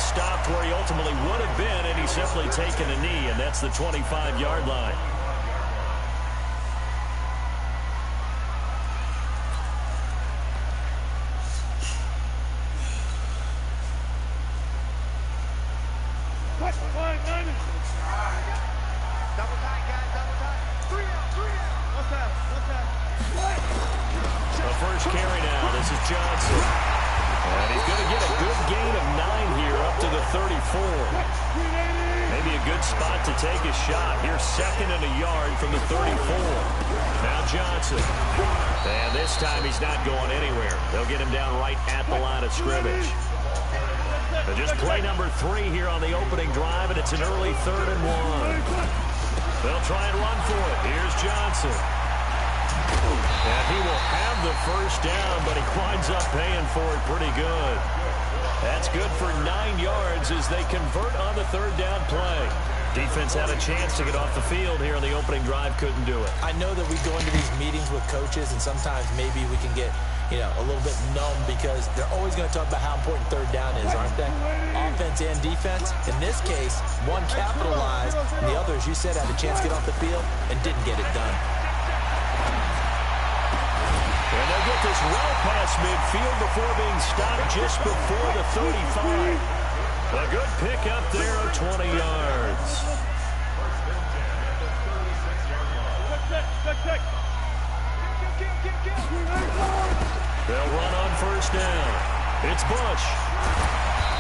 stopped where he ultimately would have been, and he's simply taken a knee, and that's the 25-yard line. And this time he's not going anywhere. They'll get him down right at the line of scrimmage. But just play number 3 here on the opening drive, and it's an early 3rd and 1. They'll try and run for it. Here's Johnson. And he will have the first down, but he winds up paying for it pretty good. That's good for 9 yards as they convert on the 3rd down play. Defense had a chance to get off the field here on the opening drive, couldn't do it. I know that we go into these meetings with coaches, and sometimes maybe we can get, a little bit numb because they're always going to talk about how important 3rd down is, aren't they? Offense and defense. In this case, one capitalized, and the other, as you said, had a chance to get off the field and didn't get it done. And they'll get this well past midfield before being stopped just before the 35. A good pickup there of 20 yards. They'll run on first down. It's Bush.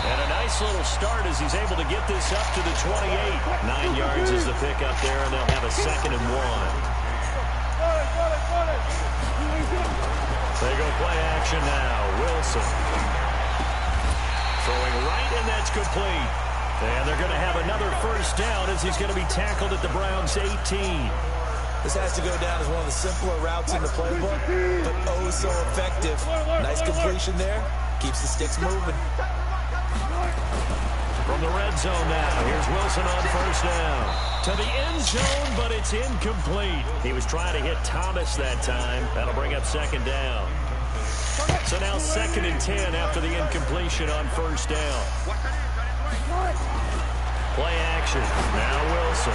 And a nice little start as he's able to get this up to the 28. 9 yards is the pickup there, and they'll have a 2nd and 1. They go play action now. Wilson. Throwing right, and that's complete. And they're going to have another first down as he's going to be tackled at the Browns' 18. This has to go down as one of the simpler routes in the playbook, but oh so effective. Nice completion there. Keeps the sticks moving. From the red zone now, here's Wilson on first down. To the end zone, but it's incomplete. He was trying to hit Thomas that time. That'll bring up 2nd down. So now 2nd and 10 after the incompletion on first down. Play action. Now Wilson.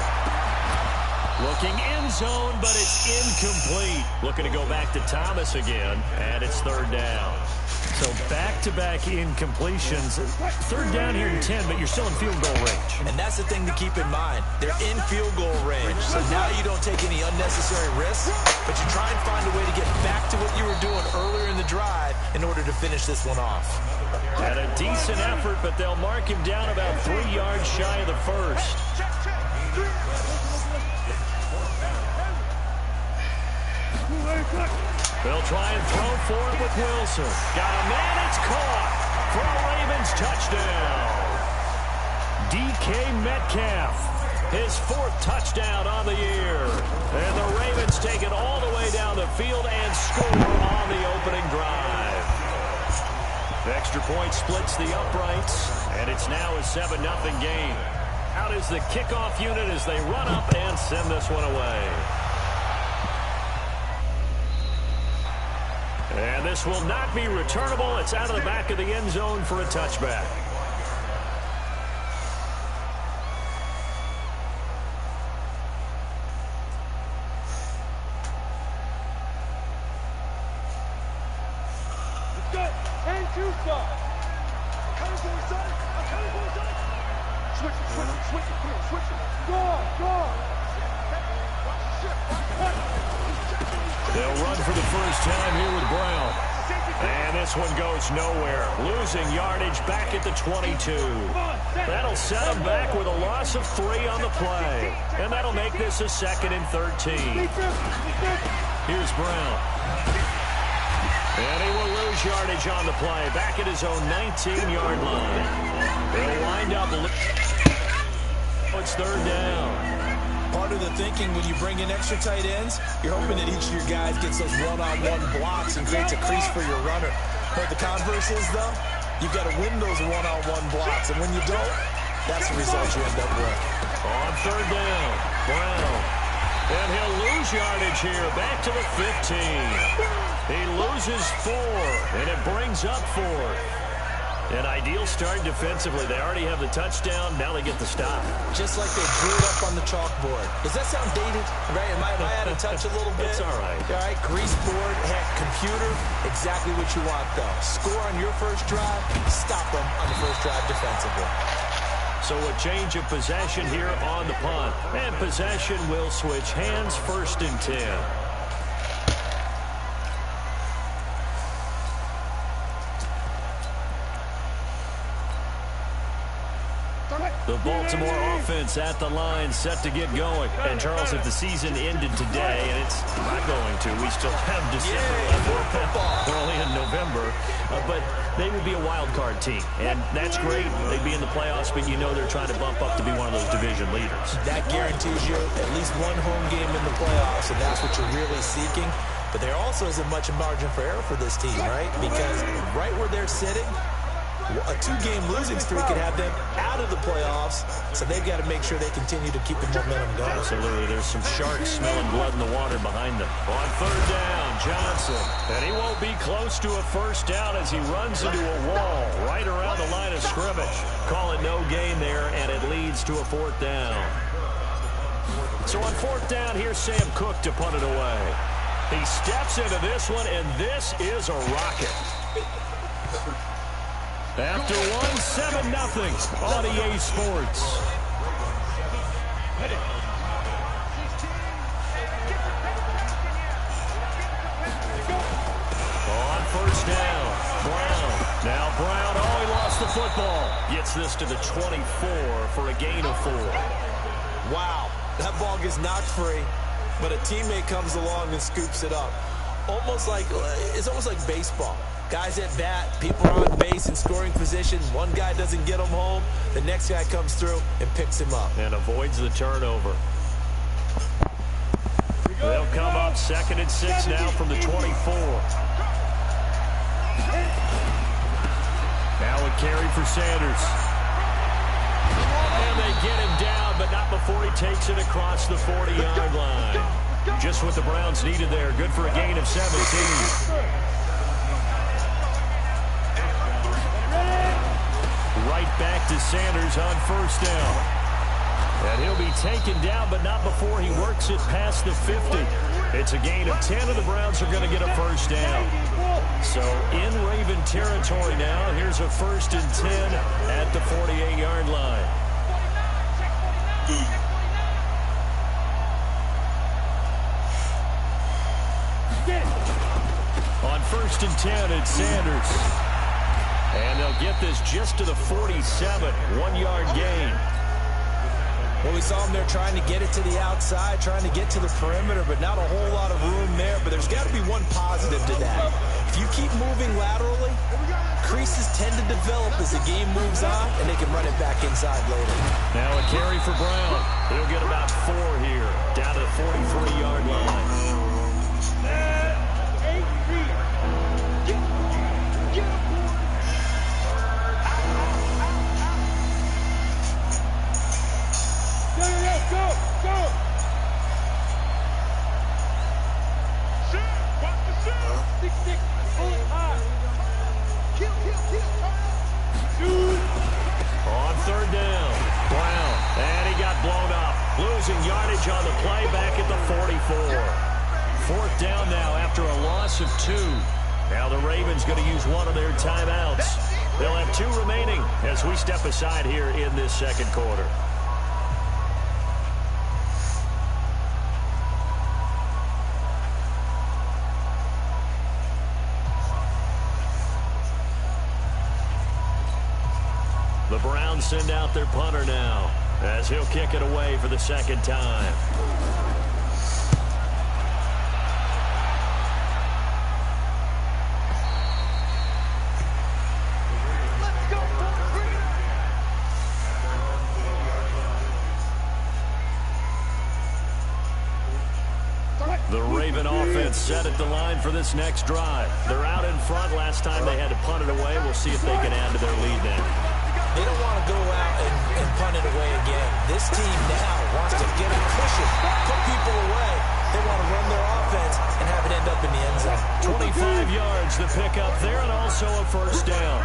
Looking end zone, but it's incomplete. Looking to go back to Thomas again, and it's 3rd down. So back-to-back incompletions. 3rd down here in 10, but you're still in field goal range. And that's the thing to keep in mind. They're in field goal range. So now you don't take any unnecessary risks, but you try and find a way to get back to what you were doing earlier in the drive in order to finish this one off. And a decent effort, but they'll mark him down about 3 yards shy of the first. They'll try and throw for it with Wilson. Got a man, it's caught for a Ravens touchdown. DK Metcalf, his 4th touchdown on the year. And the Ravens take it all the way down the field and score on the opening drive. The extra point splits the uprights, and it's now a 7-0 game. Out is the kickoff unit as they run up and send this one away. And this will not be returnable. It's out of the back of the end zone for a touchback. They'll run for the first time here with Brown. And this one goes nowhere. Losing yardage back at the 22. That'll set him back with a loss of 3 on the play. And that'll make this a 2nd and 13. Here's Brown. And he will lose yardage on the play. Back at his own 19-yard line. They'll wind up. It's 3rd down. Part of the thinking when you bring in extra tight ends, you're hoping that each of your guys gets those one-on-one blocks and creates a crease for your runner. But the converse is, though, you've got to win those one-on-one blocks. And when you don't, that's the result you end up with. On 3rd down, Brown. And he'll lose yardage here, back to the 15. He loses 4, and it brings up 4. An ideal start defensively. They already have the touchdown. Now they get the stop. Just like they drew it up on the chalkboard. Does that sound dated? Right? Am I out of touch a little bit? It's all right. All right, grease board, heck, computer, exactly what you want, though. Score on your first drive, stop them on the first drive defensively. So a change of possession here on the punt. And possession will switch hands, 1st and 10. The Baltimore offense at the line, set to get going. And, Charles, if the season ended today, and it's not going to, we still have December left. We're only in November. But they would be a wild card team. And that's great. They'd be in the playoffs, but you know they're trying to bump up to be one of those division leaders. That guarantees you at least one home game in the playoffs, and that's what you're really seeking. But there also isn't much margin for error for this team, right? Because right where they're sitting, a 2-game losing streak could have them out of the playoffs, so they've got to make sure they continue to keep the momentum going. Absolutely. There's some sharks smelling blood in the water behind them. On 3rd down, Johnson. And he won't be close to a first down as he runs into a wall right around the line of scrimmage. Call it no gain there, and it leads to a 4th down. So on 4th down, here's Sam Cook to punt it away. He steps into this one, and this is a rocket. After 1-7-0 on EA Sports. On 1st down, Brown. Now Brown, he lost the football. Gets this to the 24 for a gain of 4. Wow, that ball gets knocked free, but a teammate comes along and scoops it up. It's almost like baseball. Guys at bat, people are on base in scoring position. One guy doesn't get him home. The next guy comes through and picks him up. And avoids the turnover. They'll come up 2nd and 6 now from the 24. Now a carry for Sanders. And they get him down, but not before he takes it across the 40-yard line. Just what the Browns needed there. Good for a gain of 17. Right back to Sanders on 1st down. And he'll be taken down, but not before he works it past the 50. It's a gain of 10, and the Browns are going to get a 1st down. So in Raven territory now, here's a 1st and 10 at the 48-yard line. On 1st and 10, it's Sanders. And they'll get this just to the 47, 1-yard gain. Well, we saw them there trying to get it to the outside, trying to get to the perimeter, but not a whole lot of room there. But there's got to be one positive to that. If you keep moving laterally, creases tend to develop as the game moves on, and they can run it back inside later. Now a carry for Brown. He'll get about 4 here, down to the 43-yard line. On 3rd down, Brown, and he got blown up. Losing yardage on the play back at the 44. 4th down now after a loss of 2. Now the Ravens going to use one of their timeouts. They'll have 2 remaining as we step aside here in this 2nd quarter. The Browns send out their punter now as he'll kick it away for the 2nd time. The Raven offense set at the line for this next drive. They're out in front. Last time they had to punt it away. We'll see if they can add to their lead now. They don't want to go out and punt it away again. This team now wants to get it, push it, put people away. They want to run their offense and have it end up in the end zone. 25 yards the pickup there, and also a 1st down.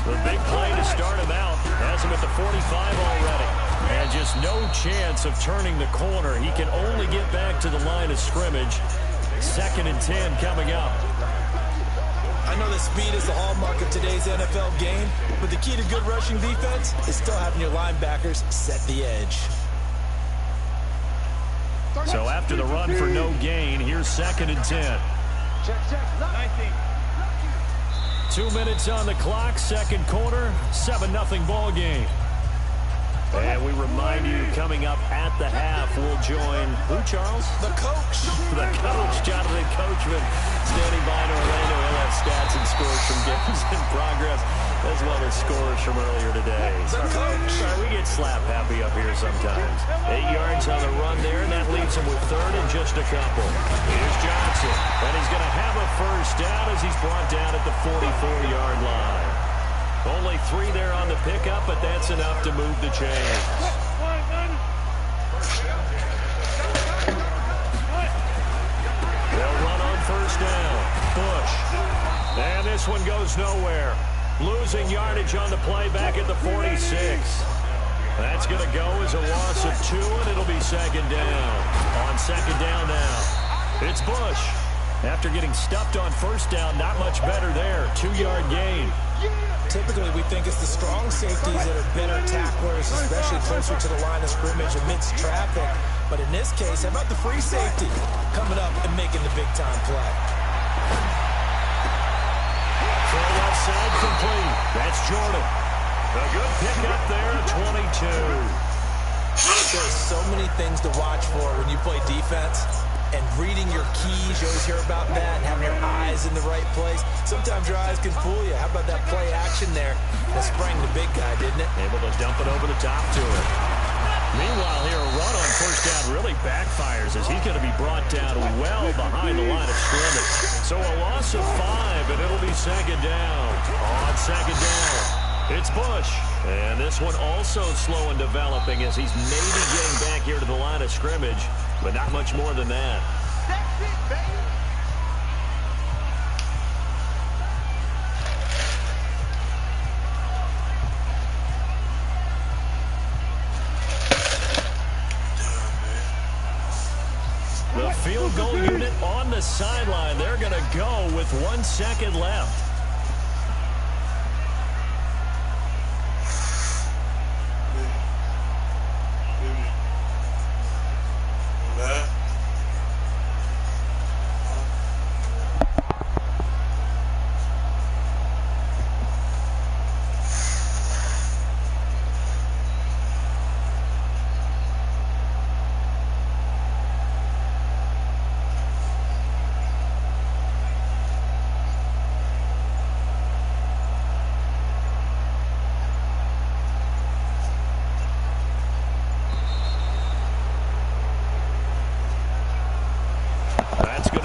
The 45 already. And just no chance of turning the corner. He can only get back to the line of scrimmage. 2nd and 10 coming up. I know that speed is the hallmark of today's NFL game, but the key to good rushing defense is still having your linebackers set the edge. So after the run for no gain, here's 2nd and 10. 2 minutes on the clock, 2nd quarter, 7-0 ball game. And we remind you, coming up at the half, we'll join who, Charles? The coach. The coach, Jonathan Coachman, standing by in Orlando. He'll have stats and scores from games in progress, as well as scores from earlier today. The coach. Sorry, we get slap happy up here sometimes. 8 yards on the run there, and that leaves him with 3rd and just a couple. Here's Johnson, and he's going to have a first down as he's brought down at the 44-yard line. Only 3 there on the pickup, but that's enough to move the chains. They'll run on first down. Bush. And this one goes nowhere. Losing yardage on the play back at the 46. That's going to go as a loss of 2, and it'll be 2nd down. On 2nd down now, it's Bush. After getting stuffed on first down, not much better there. 2-yard gain. Typically, we think it's the strong safeties that are better tacklers, especially closer to the line of scrimmage amidst traffic. But in this case, how about the free safety coming up and making the big-time play? Full left side complete. That's Jordan. A good pickup there at 22. There's so many things to watch for when you play defense. And reading your keys, you always hear about that, and having your eyes in the right place. Sometimes your eyes can fool you. How about that play action there that sprang the big guy, didn't it? Able to dump it over the top to him. Meanwhile, here, a run on first down really backfires as he's going to be brought down well behind the line of scrimmage. So a loss of 5, and it'll be 2nd down. On 2nd down, it's Bush. And this one also slow in developing as he's maybe getting back here to the line of scrimmage. But not much more than that. That's it, baby. The field goal unit on the sideline. They're going to go with 1 second left.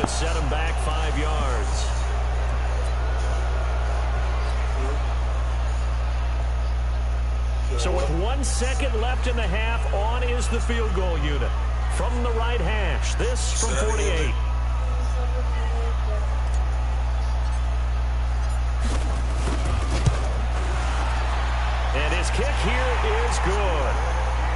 Set him back 5 yards. So with 1 second left in the half, on is the field goal unit. From the right hash, this from 48. And his kick here is good.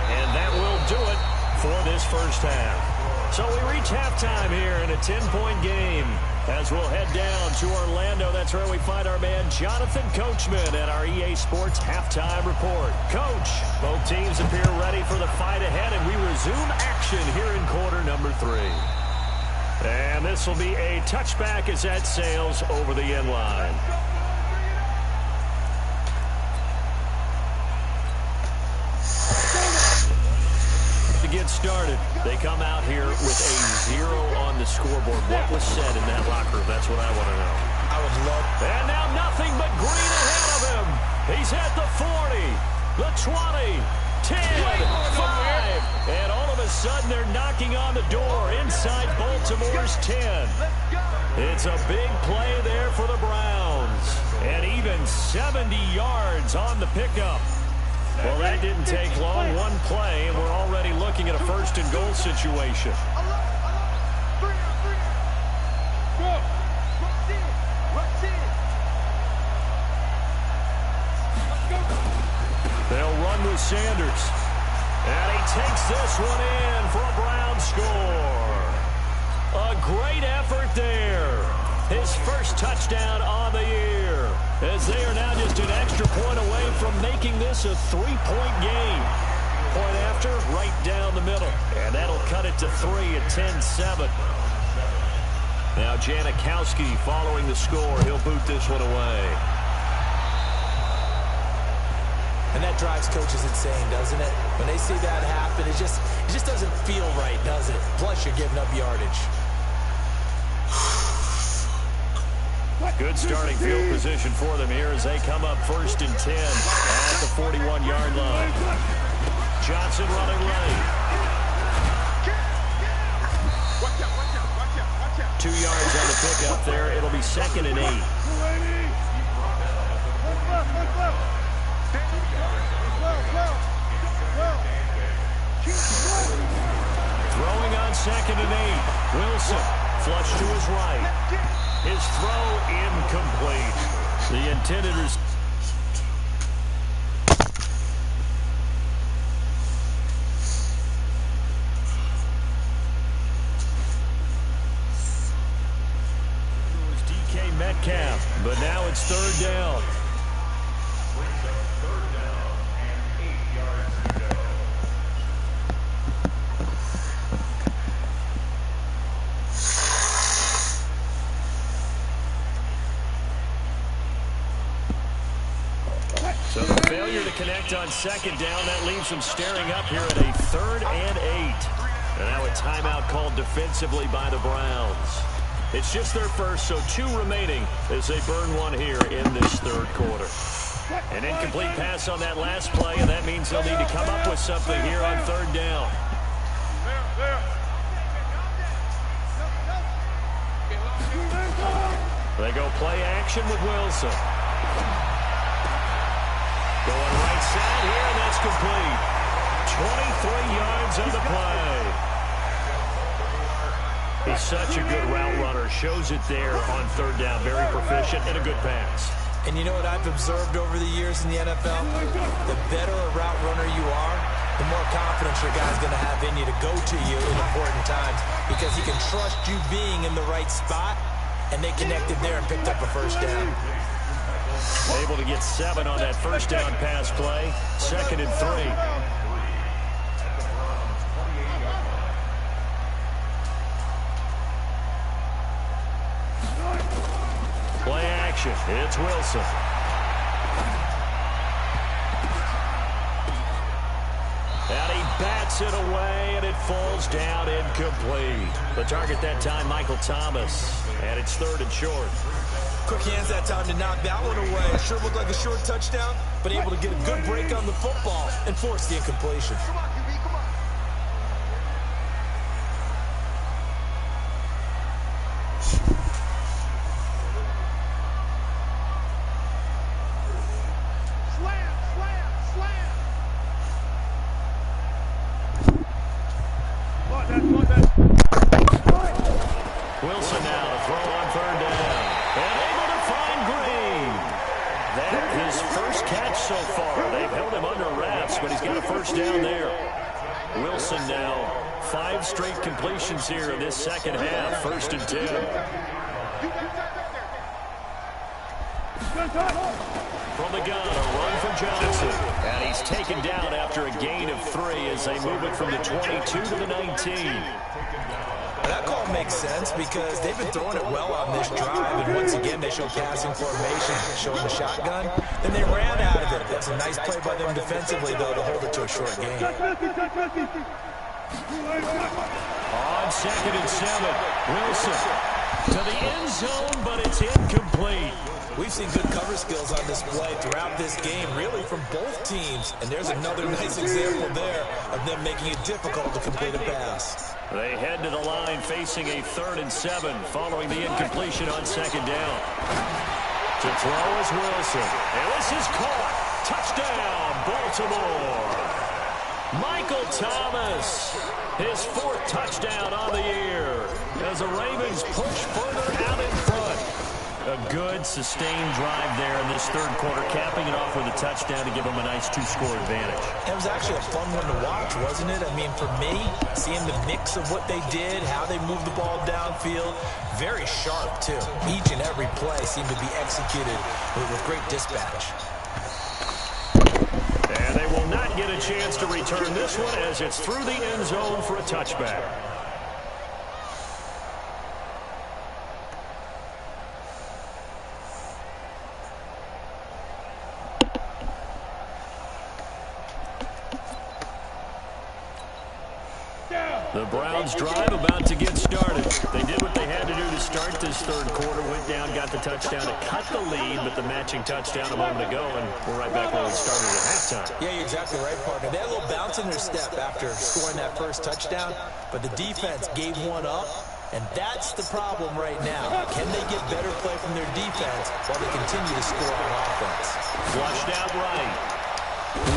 And that will do it for this first half. So we reach halftime here in a 10-point game. As we'll head down to Orlando, that's where we find our man Jonathan Coachman at our EA Sports Halftime Report. Coach, both teams appear ready for the fight ahead, and we resume action here in quarter number 3. And this will be a touchback as that sails over the end line. Get started. They come out here with a 0 on the scoreboard. What was said in that locker room? That's what I want to know. I would love. And now nothing but green ahead of him. He's at the 40, the 20, 10, 5. And all of a sudden they're knocking on the door inside Baltimore's 10. It's a big play there for the Browns. And even 70 yards on the pickup. Well, that didn't take long. One play, and we're already looking at a first-and-goal situation. They'll run run with Sanders. And he takes this one in for a Brown score. A great effort there. His first touchdown on the year, as they are now just an extra point away from making this a 3-point game. Point after, right down the middle. And that'll cut it to 3 at 10-7. Now Janikowski following the score. He'll boot this one away. And that drives coaches insane, doesn't it? When they see that happen, it just doesn't feel right, does it? Plus, you're giving up yardage. Good starting field position for them here as they come up 1st and 10 at the 41-yard line. Johnson running late. 2 yards on the pickup there. It'll be 2nd and 8. Throwing on 2nd and 8. Wilson flush to his right. His throw incomplete. The intended was DK Metcalf, but now it's 3rd down. So the failure to connect on 2nd down, that leaves them staring up here at a 3rd and 8. And now a timeout called defensively by the Browns. It's just their first, so 2 remaining as they burn one here in this 3rd quarter. An incomplete pass on that last play, and that means they'll need to come up with something here on 3rd down. They go play action with Wilson. Going right side here, and that's complete. 23 yards on the play. He's such a good route runner. Shows it there on 3rd down. Very proficient and a good pass. And you know what I've observed over the years in the NFL? The better a route runner you are, the more confidence your guy's going to have in you to go to you in important times because he can trust you being in the right spot, and they connected there and picked up a 1st down. Able to get 7 on that 1st down pass play. 2nd and 3. Play action. It's Wilson. And he bats it away, and it falls down incomplete. The target that time, Michael Thomas. And it's 3rd and short. Quick hands that time to knock that one away. It sure looked like a short touchdown, but able to get a good break on the football and force the incompletion. Wilson now to throw on 3rd down. And able to find Green. That his first catch so far. They've held him under wraps, but he's got a 1st down there. Wilson now 5 straight completions here in this 2nd half. 1st and 10. From the gun, a run for Johnson. And he's taken down after a gain of 3 as they move it from the 22 to the 19. That call makes sense because they've been throwing it well on this drive, and once again they show passing formation, showing the shotgun. Then they ran out of it. That's a nice play by them defensively, though, to hold it to a short gain. On 2nd and 7, Wilson to the end zone, but it's incomplete. We've seen good cover skills on display throughout this game, really from both teams. And there's another nice example there of them making it difficult to complete a pass. They head to the line facing a 3rd and 7 following the incompletion on 2nd down. To throw is Wilson. And this is caught. Touchdown, Baltimore. Michael Thomas, his 4th touchdown on the year as the Ravens push further out in front. A good, sustained drive there in this third quarter, capping it off with a touchdown to give them a nice 2-score advantage. It was actually a fun one to watch, wasn't it? I mean, for me, seeing the mix of what they did, how they moved the ball downfield, very sharp, too. Each and every play seemed to be executed with great dispatch. And they will not get a chance to return this one as it's through the end zone for a touchback. The Browns drive about to get started. They did what they had to do to start this third quarter. Went down, got the touchdown to cut the lead, but the matching touchdown a moment ago, and we're right back where we started at halftime. Yeah, you're exactly right, partner. They had a little bounce in their step after scoring that first touchdown, but the defense gave one up, and that's the problem right now. Can they get better play from their defense while they continue to score on offense? Flushed out right.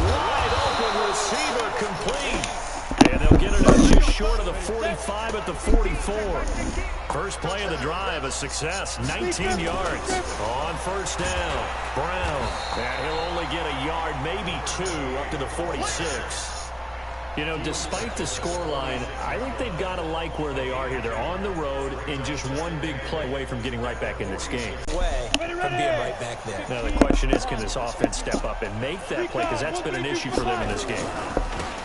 Wide open receiver complete. And they'll get it up just short of the 45 at the 44. First play of the drive, a success, 19 yards on first down. Brown, and he'll only get a yard, maybe 2, up to the 46. You know, despite the scoreline, I think they've got to like where they are here. They're on the road and just one big play away from getting right back in this game. Way from being right back there. Now, the question is, can this offense step up and make that play? Because that's been an issue for them in this game.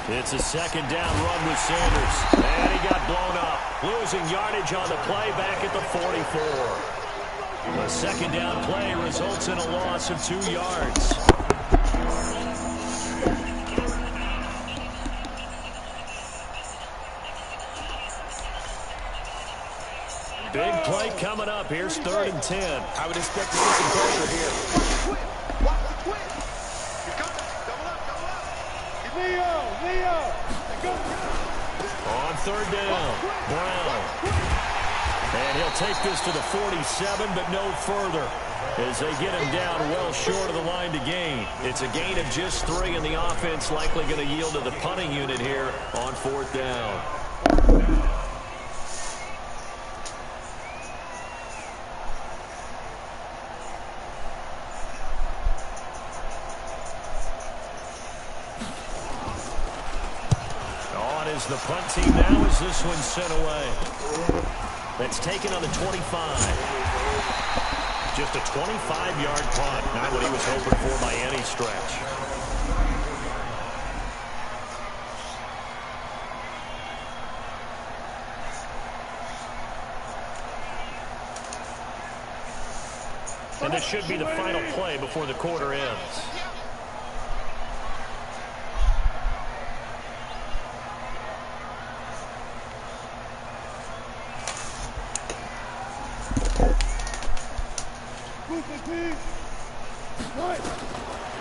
It's a second down run with Sanders. And he got blown up. Losing yardage on the play back at the 44. The second down play results in a loss of 2 yards. Big play coming up. Here's 3rd and 10. I would expect to see some pressure here. On 3rd down, Brown. And he'll take this to the 47, but no further as they get him down well short of the line to gain. It's a gain of just 3, and the offense likely going to yield to the punting unit here on 4th down. As the punt team now as this one's sent away. That's taken on the 25. Just a 25-yard punt. Not what he was hoping for by any stretch. And this should be the final play before the quarter ends.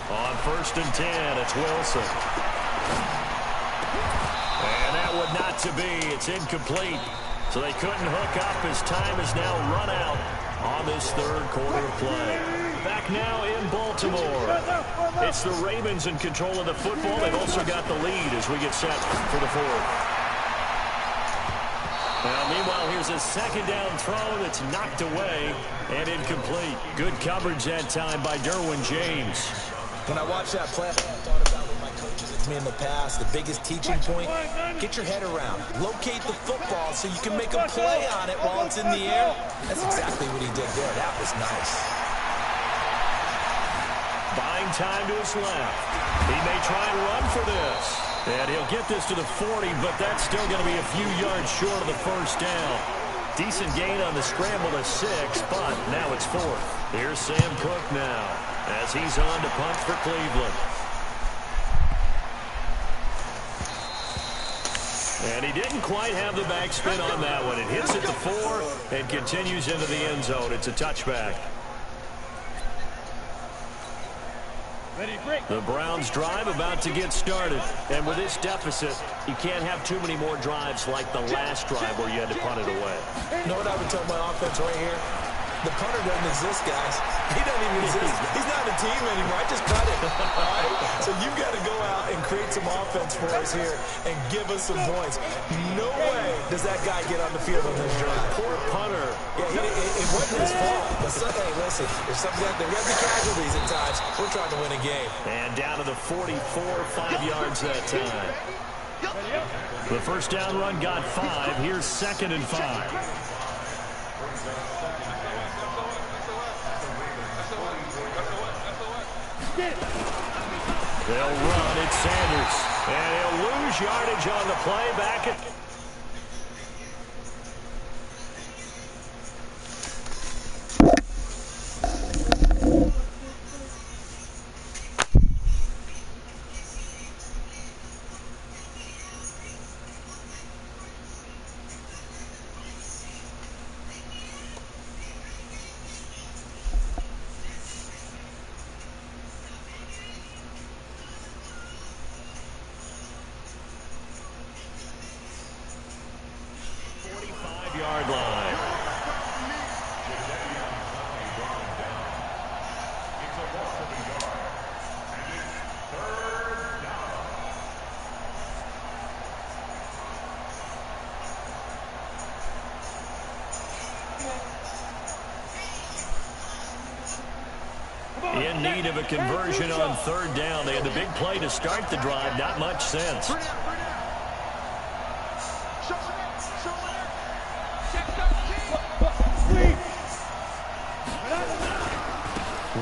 On 1st and 10, it's Wilson. And that would not to be. It's incomplete. So they couldn't hook up as time is now run out on this third quarter of play. Back now in Baltimore. It's the Ravens in control of the football. They've also got the lead as we get set for the 4th. Now, meanwhile, here's a second down throw that's knocked away and incomplete. Good coverage that time by Derwin James. When I watched that play, I thought about what my coaches had me in the past. The biggest teaching point, get your head around. Locate the football so you can make a play on it while it's in the air. That's exactly what he did there. That was nice. Buying time to his left. He may try and run for this. And he'll get this to the 40, but that's still going to be a few yards short of the first down. Decent gain on the scramble to 6, but now it's 4th. Here's Sam Cook now as he's on to punt for Cleveland. And he didn't quite have the backspin on that one. It hits at the 4 and continues into the end zone. It's a touchback. The Browns drive about to get started. And with this deficit, you can't have too many more drives like the last drive where you had to punt it away. You know what I would tell my offense right here? The punter doesn't exist, guys. He doesn't even exist. He's not a team anymore. I just cut it. All right? So you've got to go out and create some offense offense for us here and give us some points. No way does that guy get on the field on this drive. Poor punter. Yeah, it wasn't his fault. But hey, listen, if something like there got the casualties at times, we're trying to win a game. And down to the 44, 5 yards that time. The first down run got 5. Here's 2nd and 5. They'll run. It's Sanders. And he'll lose yardage on the play back at... yard line. In need of a conversion on 3rd down. They had the big play to start the drive. Not much sense.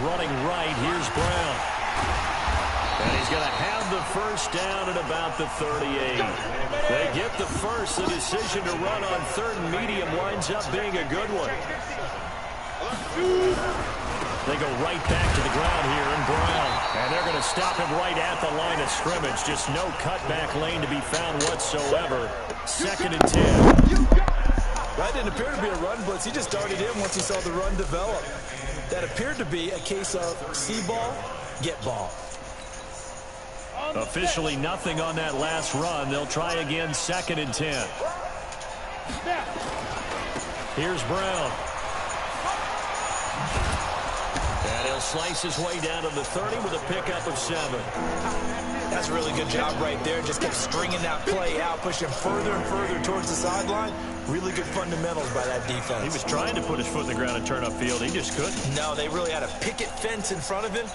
Running right, here's Brown. And he's going to have the first down at about the 38. They get the first. The decision to run on 3rd and medium winds up being a good one. They go right back to the ground here in Brown. And they're going to stop him right at the line of scrimmage. Just no cutback lane to be found whatsoever. 2nd and 10. That didn't appear to be a run blitz. He just darted in once he saw the run develop. That appeared to be a case of see ball, get ball. Officially nothing on that last run. They'll try again, 2nd and 10. Here's Brown. And he'll slice his way down to the 30 with a pickup of 7. That's a really good job right there. Just kept stringing that play out, pushing further and further towards the sideline. Really good fundamentals by that defense. He was trying to put his foot in the ground and turn upfield. He just couldn't. No, they really had a picket fence in front of him.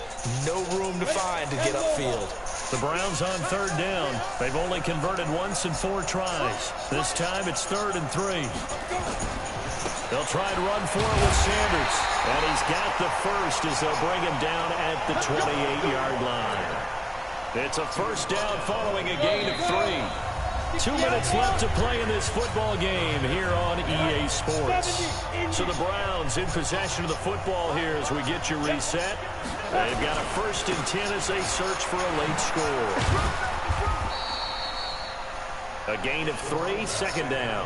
No room to find to get upfield. The Browns on 3rd down. They've only converted once in 4 tries. This time it's 3rd and 3. They'll try to run for it with Sanders. And he's got the first as they'll bring him down at the 28-yard line. It's a first down following a gain of 3. 2 minutes left to play in this football game here on EA Sports. So the Browns in possession of the football here as we get you reset. They've got a 1st and 10 as they search for a late score. A gain of 3, 2nd down.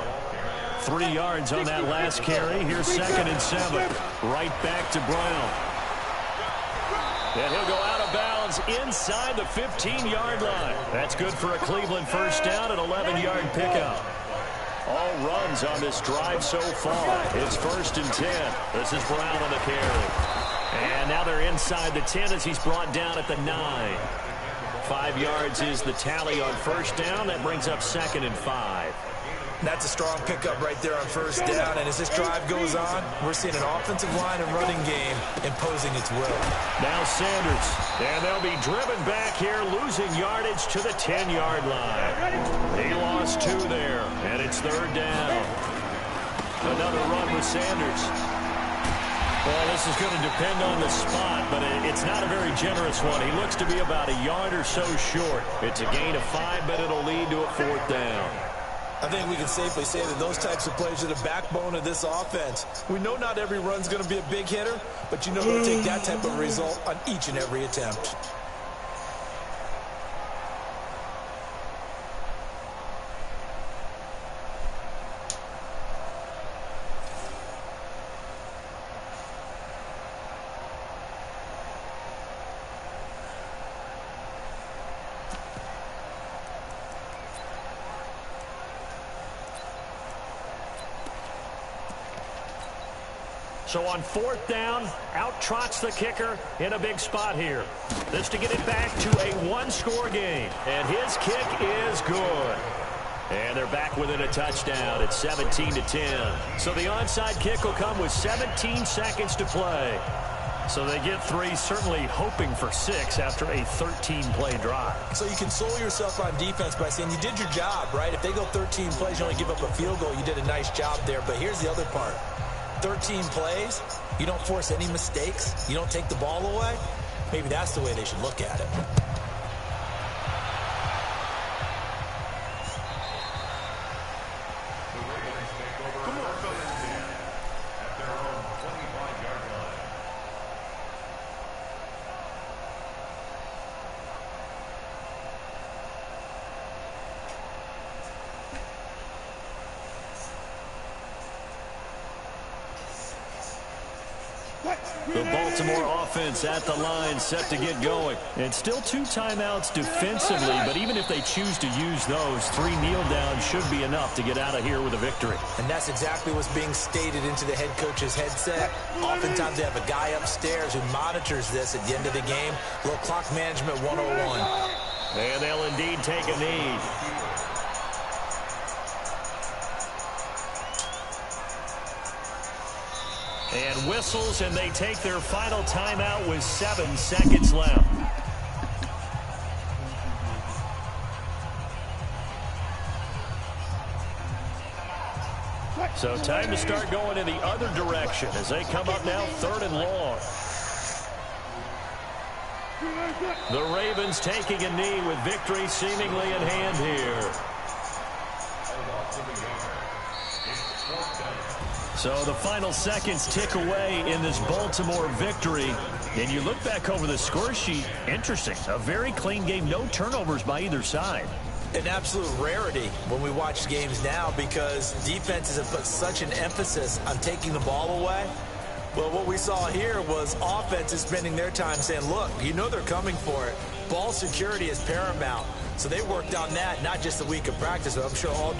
3 yards on that last carry. Here's 2nd and 7. Right back to Brown. And he'll go out of bounds inside the 15-yard line. That's good for a Cleveland first down, an 11-yard pickup. All runs on this drive so far. It's 1st and 10. This is Brown on the carry. And now they're inside the 10 as he's brought down at the 9. 5 yards is the tally on first down. That brings up 2nd and 5. That's a strong pickup right there on first down. And as this drive goes on, we're seeing an offensive line and running game imposing its will. Now Sanders. And they'll be driven back here, losing yardage to the 10-yard line. He lost 2 there, and it's 3rd down. Another run with Sanders. Well, this is going to depend on the spot, but it's not a very generous one. He looks to be about a yard or so short. It's a gain of 5, but it'll lead to a 4th down. I think we can safely say that those types of plays are the backbone of this offense. We know not every run's going to be a big hitter, but you know they'll take that type of result on each and every attempt. So on fourth down, out trots the kicker in a big spot here. This to get it back to a one-score game. And his kick is good. And they're back within a touchdown at 17-10. So the onside kick will come with 17 seconds to play. So they get 3, certainly hoping for 6 after a 13-play drive. So you console yourself on defense by saying you did your job, right? If they go 13 plays, you only give up a field goal, you did a nice job there. But here's the other part. 13 plays, you don't force any mistakes, you don't take the ball away. Maybe that's the way they should look at it. The Baltimore offense at the line, set to get going. And still 2 timeouts defensively, but even if they choose to use those, 3 kneel downs should be enough to get out of here with a victory. And that's exactly what's being stated into the head coach's headset. Oftentimes they have a guy upstairs who monitors this at the end of the game. Little clock management 101. And they'll indeed take a knee. And whistles, and they take their final timeout with 7 seconds left. So time to start going in the other direction as they come up now 3rd and long. The Ravens taking a knee with victory seemingly in hand here. So the final seconds tick away in this Baltimore victory. And you look back over the score sheet, interesting. A very clean game, no turnovers by either side. An absolute rarity when we watch games now because defenses have put such an emphasis on taking the ball away. Well, what we saw here was offenses spending their time saying, look, you know they're coming for it. Ball security is paramount. So they worked on that, not just a week of practice, but I'm sure all...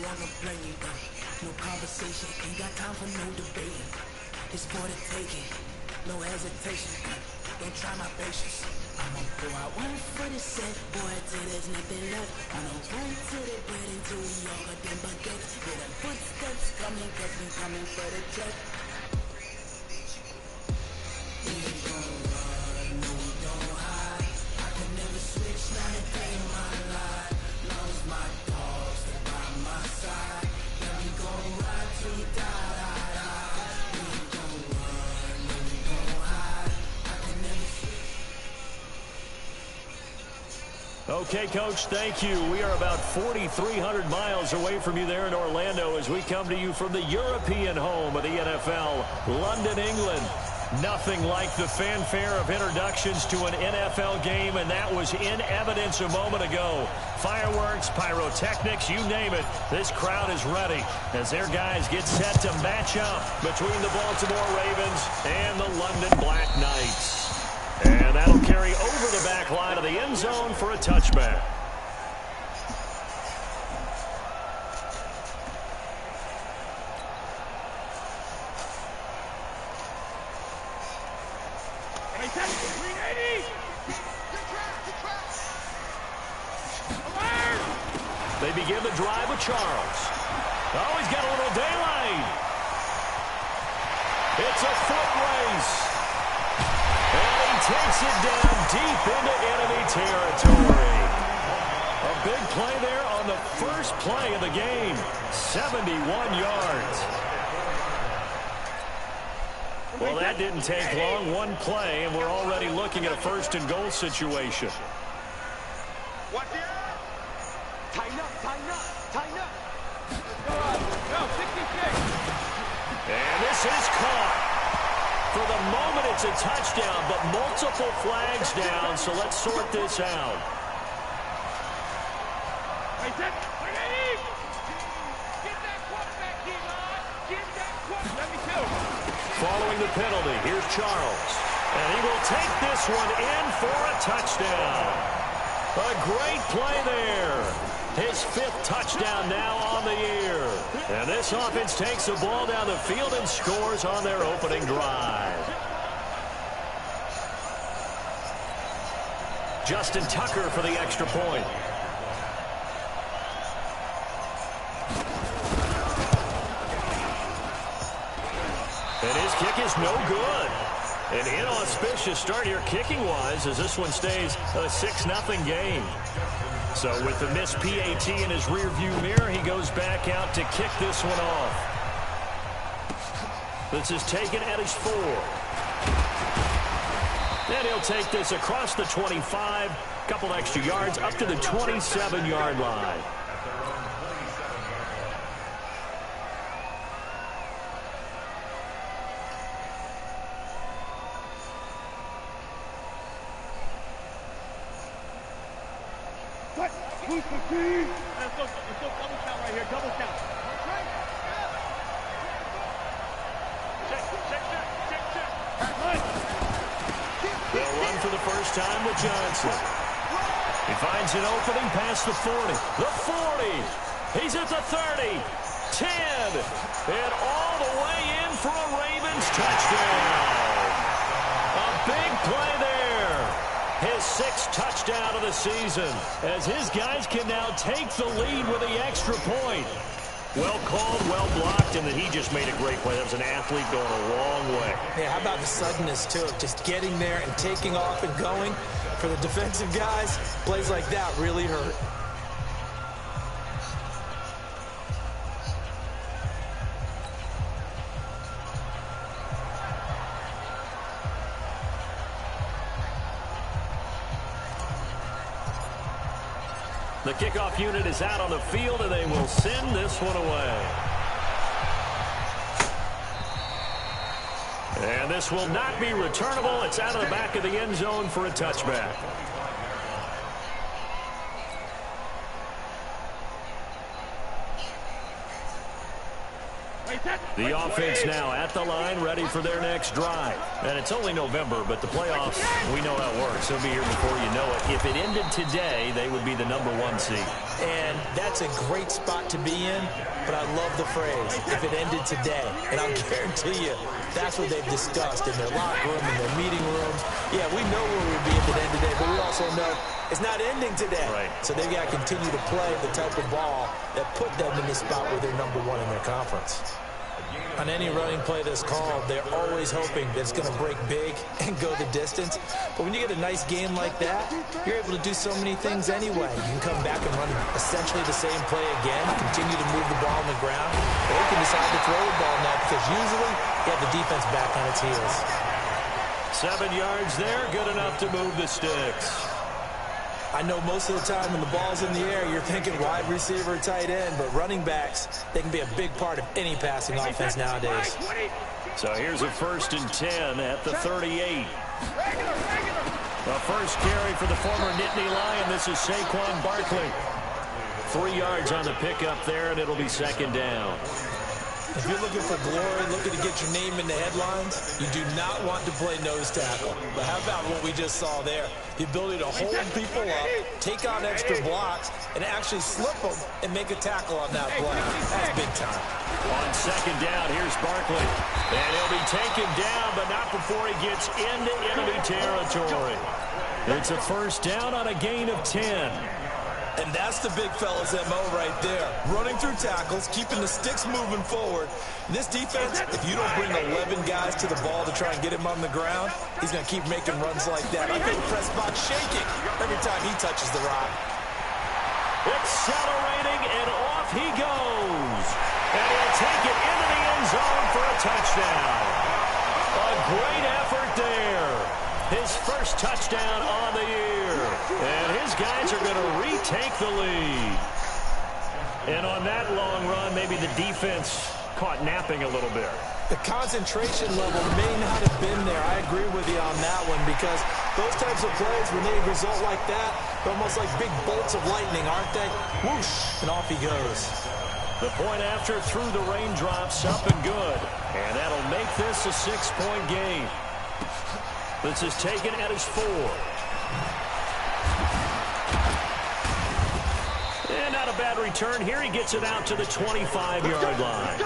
wanna play it. No conversation, ain't got time for no debating. It's for the taking, no hesitation. Don't try my patience. I'ma pull out 1 foot a set, boy, till there's nothing left. I'ma run to the bread until we all got them baguettes. Hear them footsteps coming, cause we coming for the check. We ain't gon' run, no we don't hide. I can never switch, not a day in my life. Long as my dogs stay by my side. Yeah, we gon' ride till we die. We ain't gon' run, no we don't hide. I can never switch. Okay, Coach, thank you. We are about 4,300 miles away from you there in Orlando as we come to you from the European home of the NFL, London, England. Nothing like the fanfare of introductions to an NFL game, and that was in evidence a moment ago. Fireworks, pyrotechnics, you name it. This crowd is ready as their guys get set to match up between the Baltimore Ravens and the London Black Knights. And that'll carry over the back line of the end zone for a touchback. They begin the drive with Charles. Oh, he's got a little daylight. It's a foot race. And he takes it down deep into enemy territory. A big play there on the first play of the game. 71 yards. Well, that didn't take long. One play, and we're already looking at a first-and-goal situation. Watch it. Tighten up, tighten up, tighten up. Go, 66. And this is caught. For the moment, it's a touchdown, but multiple flags down, so let's sort this out. Get that quarterback in, man. Get that quarterback. Let me tell you. Following the penalty, here's Charles. And he will take this one in for a touchdown. A great play there. His 5th touchdown now on the year. And this offense takes the ball down the field and scores on their opening drive. Justin Tucker for the extra point. And his kick is no good. An inauspicious start here kicking-wise as this one stays a 6-0 game. So with the missed PAT in his rearview mirror, he goes back out to kick this one off. This is taken at his 4. And he'll take this across the 25, couple extra yards up to the 27-yard line. Let's go double count right here, double count. They'll run for the first time with Johnson. He finds an opening past the 40. The 40. He's at the 30. 10. And all the way in for a Ravens touchdown. A big play there. His 6th touchdown of the season as his guys can now take the lead with the extra point. Well called, well blocked, and then he just made a great play. That was an athlete going a long way. Yeah, how about the suddenness, too, of just getting there and taking off and going? For the defensive guys, plays like that really hurt. The kickoff unit is out on the field, and they will send this one away. And this will not be returnable. It's out of the back of the end zone for a touchback. The offense now at the line, ready for their next drive. And it's only November, but the playoffs, we know how it works. They'll be here before you know it. If it ended today, they would be the #1 seed. And that's a great spot to be in, but I love the phrase, if it ended today. And I'll guarantee you, that's what they've discussed in their locker room, in their meeting rooms. Yeah, we know where we'd be if it ended today, but we also know it's not ending today. Right. So they've got to continue to play the type of ball that put them in the spot where they're #1 in their conference. On any running play that's called, they're always hoping that it's going to break big and go the distance. But when you get a nice game like that, you're able to do so many things anyway. You can come back and run essentially the same play again, continue to move the ball on the ground, or you can decide to throw the ball now because usually you have the defense back on its heels. 7 yards there, good enough to move the sticks. I know most of the time when the ball's in the air, you're thinking wide receiver, tight end, but running backs, they can be a big part of any passing offense nowadays. So here's a 1st and 10 at the 38. The first carry for the former Nittany Lion. This is Saquon Barkley. 3 yards on the pickup there, and it'll be 2nd down. If you're looking for glory, looking to get your name in the headlines, you do not want to play nose tackle. But how about what we just saw there? The ability to hold people up, take on extra blocks, and actually slip them and make a tackle on that play. That's big time. On 2nd down, here's Barkley. And he'll be taken down, but not before he gets into enemy territory. It's a 1st down on a gain of 10. And that's the big fella's MO right there. Running through tackles, keeping the sticks moving forward. This defense, if you don't bring 11 guys to the ball to try and get him on the ground, he's going to keep making runs like that. I feel the press box shaking every time he touches the rock. Accelerating, and off he goes. And he'll take it into the end zone for a touchdown. A great effort there. His first touchdown on the year. And his guys are going to retake the lead. And on that long run, maybe the defense caught napping a little bit. The concentration level may not have been there. I agree with you on that one because those types of plays, when they result like that, they're almost like big bolts of lightning, aren't they? Whoosh, and off he goes. The point after through the raindrops, up and good. And that'll make this a 6-point game. This is taken at his 4. And not a bad return. Here he gets it out to the 25-yard line.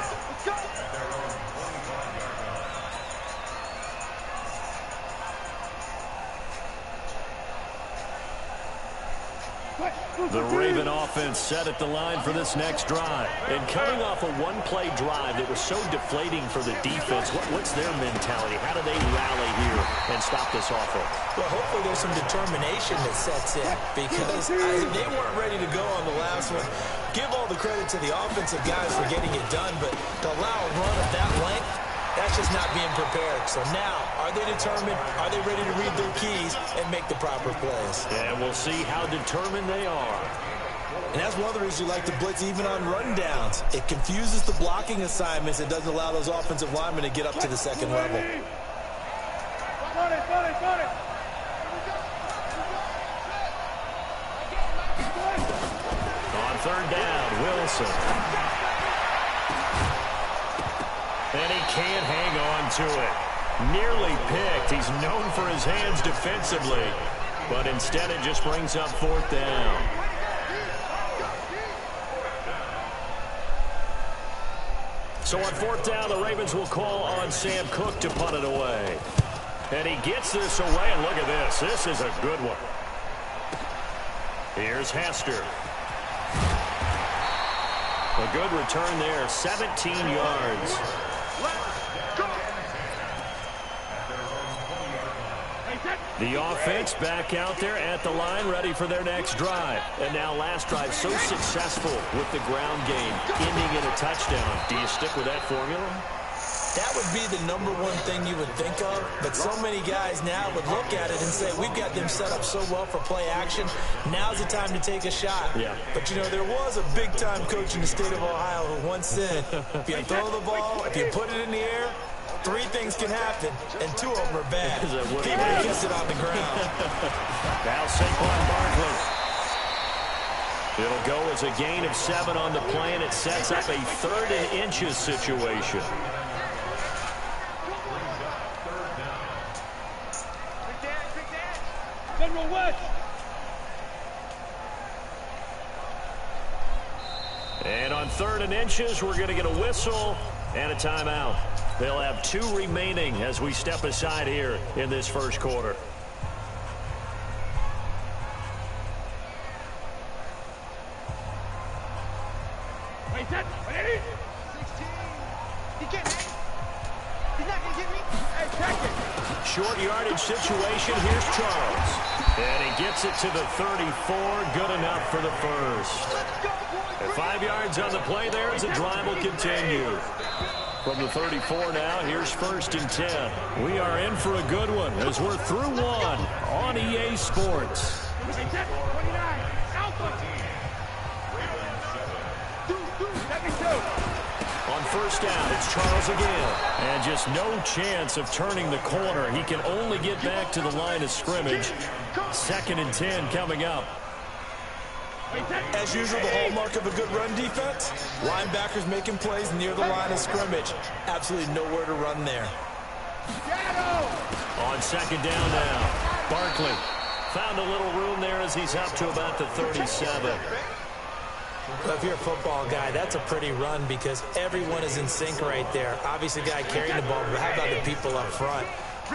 The Raven offense set at the line for this next drive. And coming off a one-play drive that was so deflating for the defense, what's their mentality? How do they rally here and stop this offense? Well, hopefully there's some determination that sets in because they weren't ready to go on the last one. Give all the credit to the offensive guys for getting it done, but to allow a run of that length, that's just not being prepared. So now, are they determined? Are they ready to read their keys and make the proper plays? And we'll see how determined they are. And that's one of the reasons you like to blitz even on rundowns. It confuses the blocking assignments. It doesn't allow those offensive linemen to get up to the second level. On 3rd down, Wilson. And he can't hang on to it. Nearly picked. He's known for his hands defensively. But instead it just brings up 4th down. So on 4th down, the Ravens will call on Sam Cook to punt it away. And he gets this away, and look at this. This is a good one. Here's Hester. A good return there, 17 yards. The offense back out there at the line, ready for their next drive. And now last drive, so successful with the ground game, ending in a touchdown. Do you stick with that formula? That would be the #1 thing you would think of, but so many guys now would look at it and say, we've got them set up so well for play action, now's the time to take a shot. Yeah. But, you know, there was a big-time coach in the state of Ohio who once said, if you throw the ball, if you put it in the air, 3 things can happen, and 2 of them are bad. People gets it on the ground. Now Saquon Barkley. It'll go as a gain of 7 on the play, and it sets up a 3rd and inches situation. General West. And on 3rd and inches, we're going to get a whistle and a timeout. They'll have 2 remaining as we step aside here in this first quarter. Wait, set. Ready? 16. He can't hang. He's not going to get me. Hey, check it. Short yardage situation. Here's Charles. And he gets it to the 34. Good enough for the first. And 5 yards on the play there as the drive will continue. From the 34 now, here's 1st and 10. We are in for a good one as we're through 1 on EA Sports. Hey, set. 29. Alpha. Second 2. On 1st down, it's Charles again. And just no chance of turning the corner. He can only get back to the line of scrimmage. 2nd and 10 coming up. As usual, the hallmark of a good run defense, linebackers making plays near the line of scrimmage. Absolutely nowhere to run there. On 2nd down now, Barkley found a little room there as he's up to about the 37. Well, if you're a football guy, that's a pretty run because everyone is in sync right there. Obviously, the guy carrying the ball, but how about the people up front?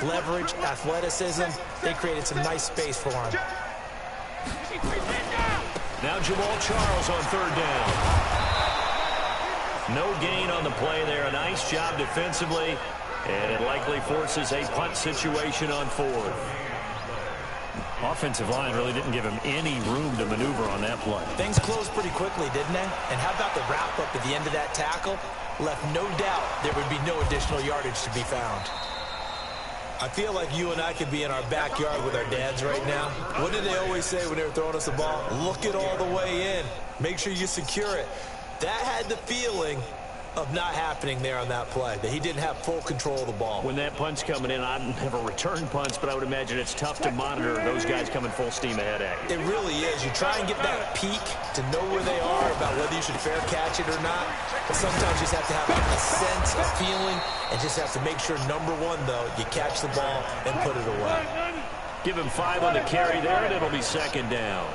Leverage, athleticism, they created some nice space for him. Now Jamal Charles on 3rd down. No gain on the play there. A nice job defensively, and it likely forces a punt situation on 4th. Offensive line really didn't give him any room to maneuver on that play. Things closed pretty quickly, didn't they? And how about the wrap-up at the end of that tackle? Left no doubt there would be no additional yardage to be found. I feel like you and I could be in our backyard with our dads right now. What did they always say when they were throwing us the ball? Look it all the way in. Make sure you secure it. That had the feeling of not happening there on that play, that he didn't have full control of the ball. When that punt's coming in, I've never returned punts, but I would imagine it's tough to monitor those guys coming full steam ahead at you. It really is. You try and get that peek to know where they are about whether you should fair catch it or not. But sometimes you just have to have a sense, a feeling, and just have to make sure, number one, though, you catch the ball and put it away. Give him 5 on the carry there, and it'll be 2nd down.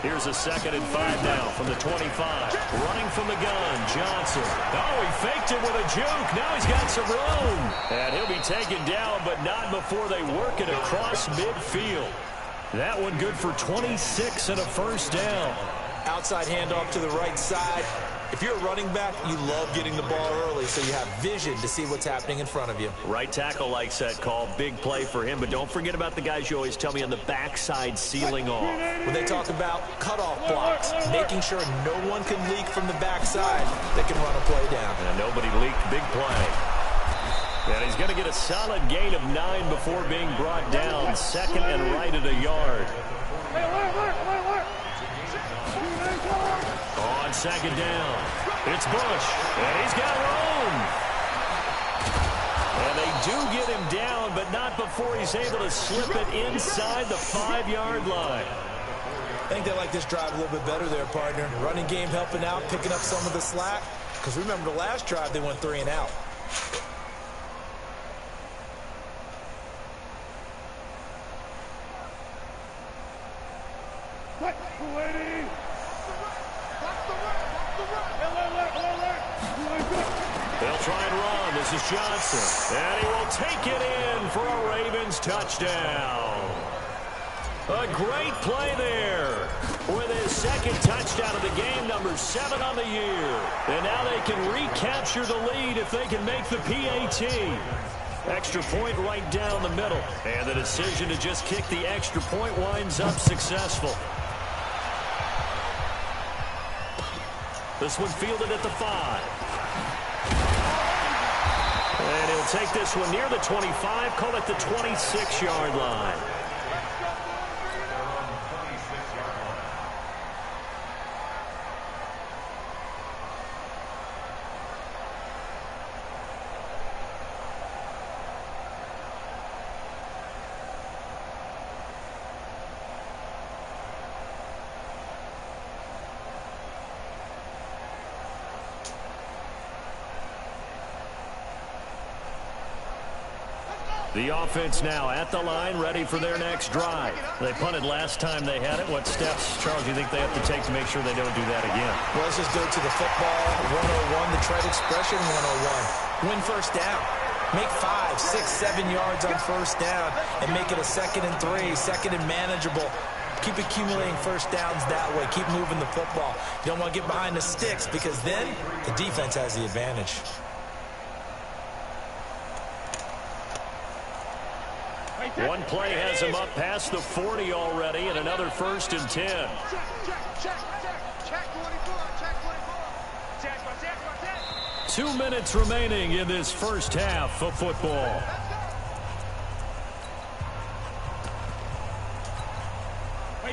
Here's a 2nd and 5 now from the 25. Running from the gun, Johnson. Oh, he faked it with a juke. Now he's got some room. And he'll be taken down, but not before they work it across midfield. That one good for 26 and a 1st down. Outside handoff to the right side. If you're a running back, you love getting the ball early so you have vision to see what's happening in front of you. Right tackle likes that call. Big play for him, but don't forget about the guys you always tell me on the backside sealing off. When they talk about cutoff blocks, making sure no one can leak from the backside that can run a play down. And nobody leaked. Big play. And he's going to get a solid gain of 9 before being brought down. 2nd and right at a yard. On 2nd down, it's Bush, and he's got room. And they do get him down, but not before he's able to slip it inside the 5-yard line. I think they like this drive a little bit better there, partner. Running game helping out, picking up some of the slack. Because remember, the last drive, they went 3 and out. They'll try and run. This is Johnson. And he will take it in for a Ravens touchdown. A great play there with his 2nd touchdown of the game, number 7 on the year. And now they can recapture the lead if they can make the PAT. Extra point right down the middle. And the decision to just kick the extra point winds up successful. This one fielded at the 5. And he'll take this one near the 25, call it the 26-yard line. The offense now at the line, ready for their next drive. They punted last time they had it. What steps, Charles, do you think they have to take to make sure they don't do that again? Well, let's just go to the football 101, the trade expression 101. Win first down. Make 5, 6, 7 yards on first down and make it a 2nd and 3, 2nd and manageable. Keep accumulating first downs that way. Keep moving the football. You don't want to get behind the sticks because then the defense has the advantage. One play has him up past the 40 already, and another 1st and 10. Check 24, check 24. 2 minutes remaining in this first half of football.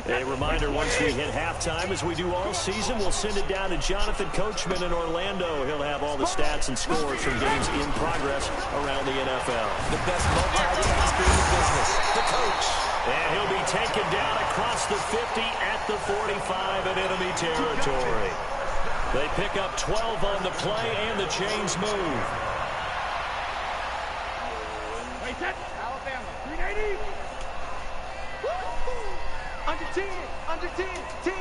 A reminder, once we hit halftime, as we do all season, we'll send it down to Jonathan Coachman in Orlando. He'll have all the stats and scores from games in progress around the NFL. The best multitasker in the business, the coach. And he'll be taken down across the 50 at the 45 in enemy territory. They pick up 12 on the play, and the chains move. Wait, set. Alabama, 380. Under 10, under 10, 10.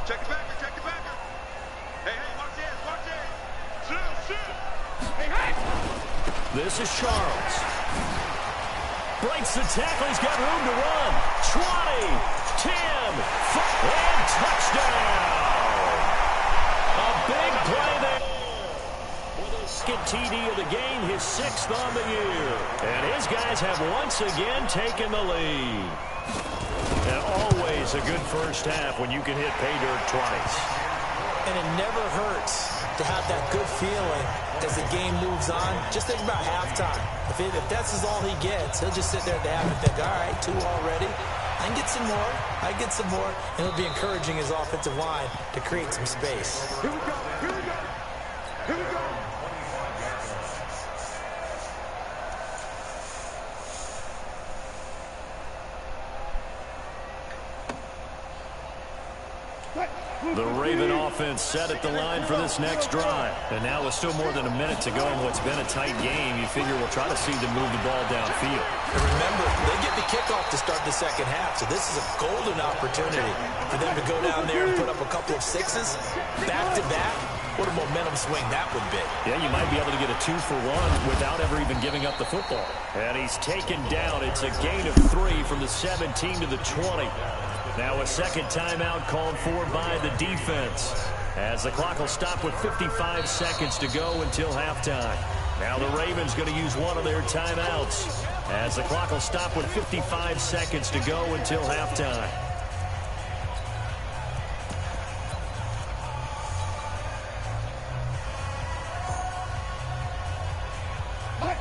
Check the backer, check the backer. Hey, watch this. Shoot. Hey. This is Charles. Breaks the tackle, he's got room to run. 20, 10, and touchdown. A big play there. With his second TD of the game, his 6th on the year. And his guys have once again taken the lead. And always a good first half when you can hit pay dirt twice. And it never hurts to have that good feeling as the game moves on. Just think about halftime. If that's all he gets, he'll just sit there at the half and think, all right, 2 already. I can get some more. And it'll be encouraging his offensive line to create some space. Here we go. The Raven offense set at the line for this next drive. And now with still more than a minute to go in what's been a tight game, you figure we'll try to see them move the ball downfield. And remember, they get the kickoff to start the second half, so this is a golden opportunity for them to go down there and put up a couple of 6s back-to-back. What a momentum swing that would be. Yeah, you might be able to get a 2-for-1 without ever even giving up the football. And he's taken down. It's a gain of 3 from the 17 to the 20. Now a second timeout called for by the defense, as the clock will stop with 55 seconds to go until halftime. Now the Ravens going to use one of their timeouts, as the clock will stop with 55 seconds to go until halftime.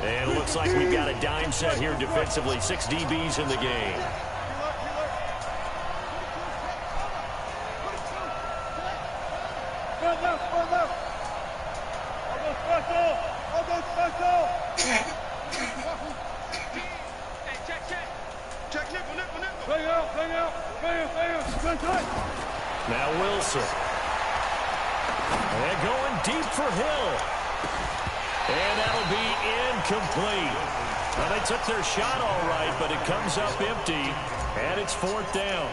And it looks like we've got a dime set here defensively. 6 DBs in the game. Now Wilson. And going deep for Hill. And that'll be incomplete. Well, they took their shot all right, but it comes up empty, and it's 4th down.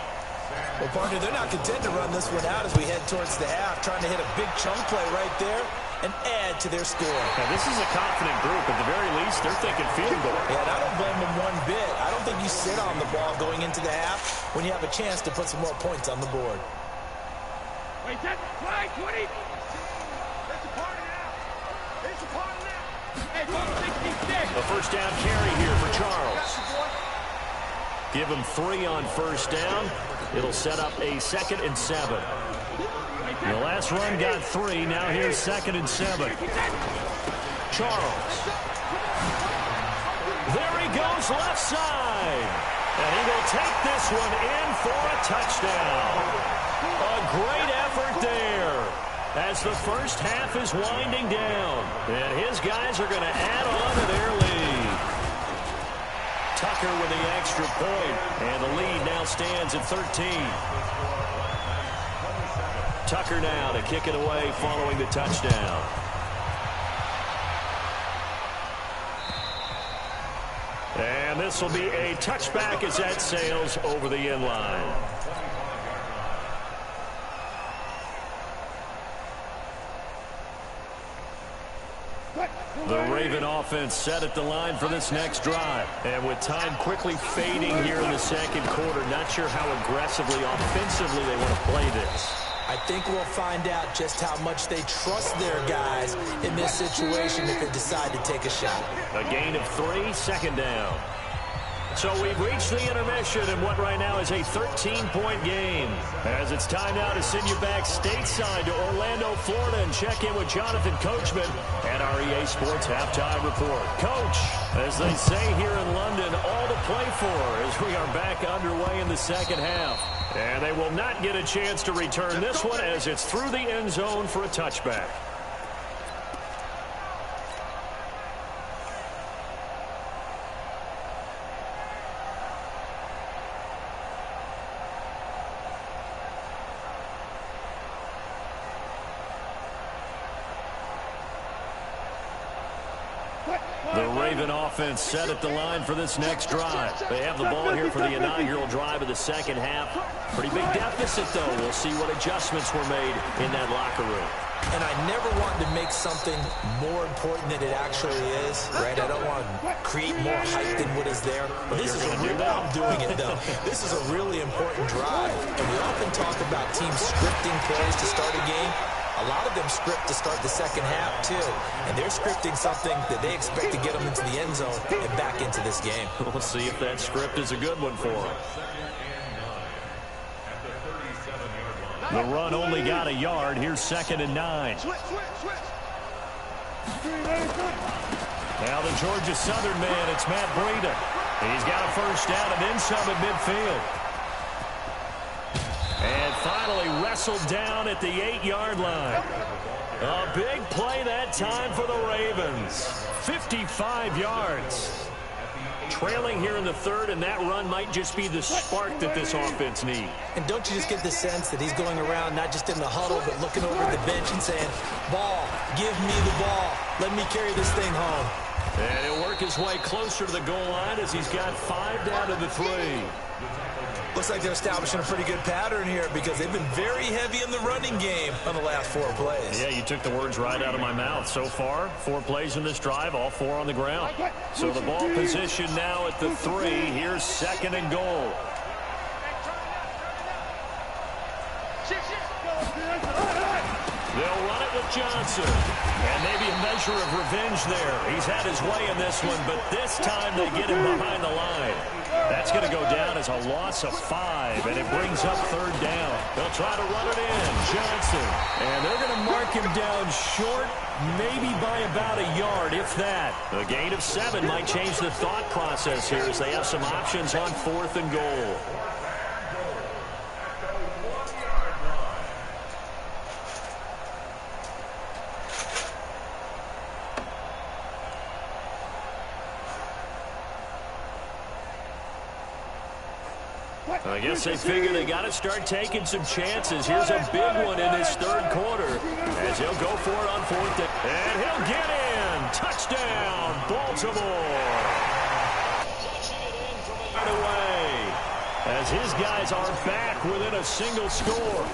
Well, partner, they're not content to run this one out as we head towards the half, trying to hit a big chunk play right there and add to their score. Now, this is a confident group. At the very least, they're thinking field goal. Yeah, and I don't blame them one bit. I don't think you sit on the ball going into the half when you have a chance to put some more points on the board. Wait, that's fly, 20. It's a party now. It's a party now. Hey, 166. A first down carry here for Charles. Give him 3 on first down. It'll set up a 2nd and 7. The last run got 3. Now here's 2nd and 7. Charles. There he goes left side. And he will take this one in for a touchdown. A great effort there as the first half is winding down. And his guys are going to add on to their lead. Tucker with the extra point, and the lead now stands at 13. Tucker now to kick it away following the touchdown. And this will be a touchback as that sails over the end line. The Raven offense set at the line for this next drive. And with time quickly fading here in the second quarter, not sure how aggressively, offensively they want to play this. I think we'll find out just how much they trust their guys in this situation if they decide to take a shot. A gain of 3, second down. So we've reached the intermission in what right now is a 13-point game. As it's time now to send you back stateside to Orlando, Florida, and check in with Jonathan Coachman at our EA Sports Halftime Report. Coach, as they say here in London, all to play for as we are back underway in the second half. And they will not get a chance to return this one as it's through the end zone for a touchback. The Raven offense set at the line for this next drive. They have the ball here for the inaugural drive of the second half. Pretty big deficit, though. We'll see what adjustments were made in that locker room. And I never want to make something more important than it actually is, right? I don't want to create more hype than what is there. But this is a real, I'm doing it, though. This is a really important drive. And we often talk about teams scripting plays to start a game. A lot of them script to start the second half, too. And they're scripting something that they expect to get them into the end zone and back into this game. We'll see if that script is a good one for them. The run only got a yard. Here's 2nd and 9. Now the Georgia Southern man, it's Matt Breida. He's got a first down and then some at midfield. And finally wrestled down at the 8-yard line. A big play that time for the Ravens. 55 yards. Trailing here in the third, and that run might just be the spark that this offense needs. And don't you just get the sense that he's going around not just in the huddle, but looking over the bench and saying, ball, give me the ball. Let me carry this thing home. And he'll work his way closer to the goal line as he's got 5 down to the 3. Looks like they're establishing a pretty good pattern here because they've been very heavy in the running game on the last 4 plays. Yeah, you took the words right out of my mouth. So far, 4 plays in this drive, all 4 on the ground. So the ball position now at the 3. Here's 2nd and goal. They'll run it with Johnson. And maybe a measure of revenge there. He's had his way in this one, but this time they get him behind the line. That's going to go down as a loss of 5, and it brings up 3rd down. They'll try to run it in. Johnson. And they're going to mark him down short, maybe by about a yard, if that. A gain of 7 might change the thought process here as they have some options on 4th and goal. I guess they figure they got to start taking some chances. Here's a big one in this 3rd quarter as he'll go for it on 4th. And he'll get in. Touchdown, Baltimore. Right away as his guys are back within a single score.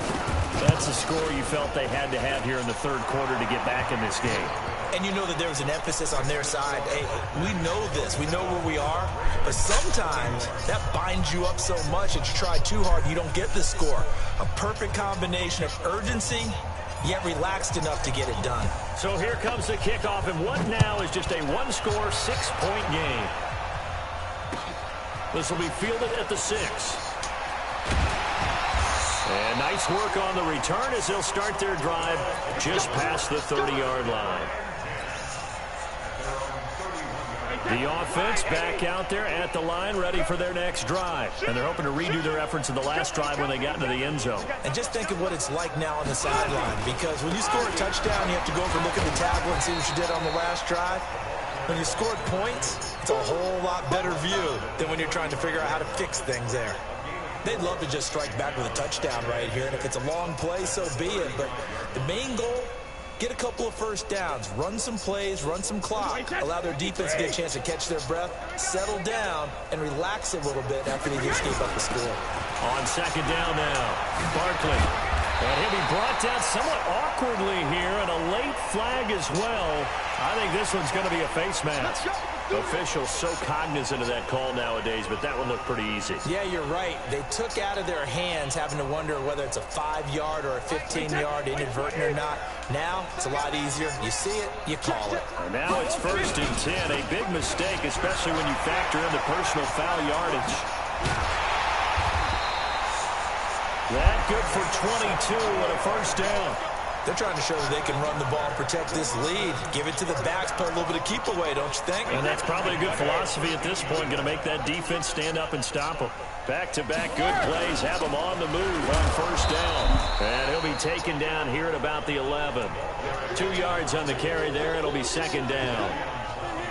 That's a score you felt they had to have here in the 3rd quarter to get back in this game. And you know that there was an emphasis on their side. Hey, we know this. We know where we are. But sometimes that binds you up so much that you try too hard and you don't get the score. A perfect combination of urgency, yet relaxed enough to get it done. So here comes the kickoff, and what now is just a 1-score, 6-point game. This will be fielded at the 6. And nice work on the return as they'll start their drive just past the 30-yard line. The offense back out there at the line, ready for their next drive. And they're hoping to redo their efforts in the last drive when they got into the end zone. And just think of what it's like now on the sideline, because when you score a touchdown, you have to go over and look at the tablet and see what you did on the last drive. When you scored points, it's a whole lot better view than when you're trying to figure out how to fix things there. They'd love to just strike back with a touchdown right here, and if it's a long play, so be it. But the main goal get a couple of first downs, run some plays, run some clock, allow their defense to get a chance to catch their breath, settle down, and relax a little bit after they just gave up the score. On second down now, Barkley. And he'll be brought down somewhat awkwardly here, and a late flag as well. I think this one's going to be a face mask. Officials so cognizant of that call nowadays, but that one looked pretty easy. Yeah, you're right. They took out of their hands having to wonder whether it's a 5-yard or a 15-yard inadvertent or not. Now, it's a lot easier. You see it, you call it. And now it's 1st and 10. A big mistake, especially when you factor in the personal foul yardage. That good for 22 and a first down. They're trying to show that they can run the ball, protect this lead, give it to the backs, play a little bit of keep away, don't you think? And that's probably a good philosophy at this point, going to make that defense stand up and stop them. Back-to-back good plays, have them on the move on first down. And he'll be taken down here at about the 11. 2 yards on the carry there, it'll be second down.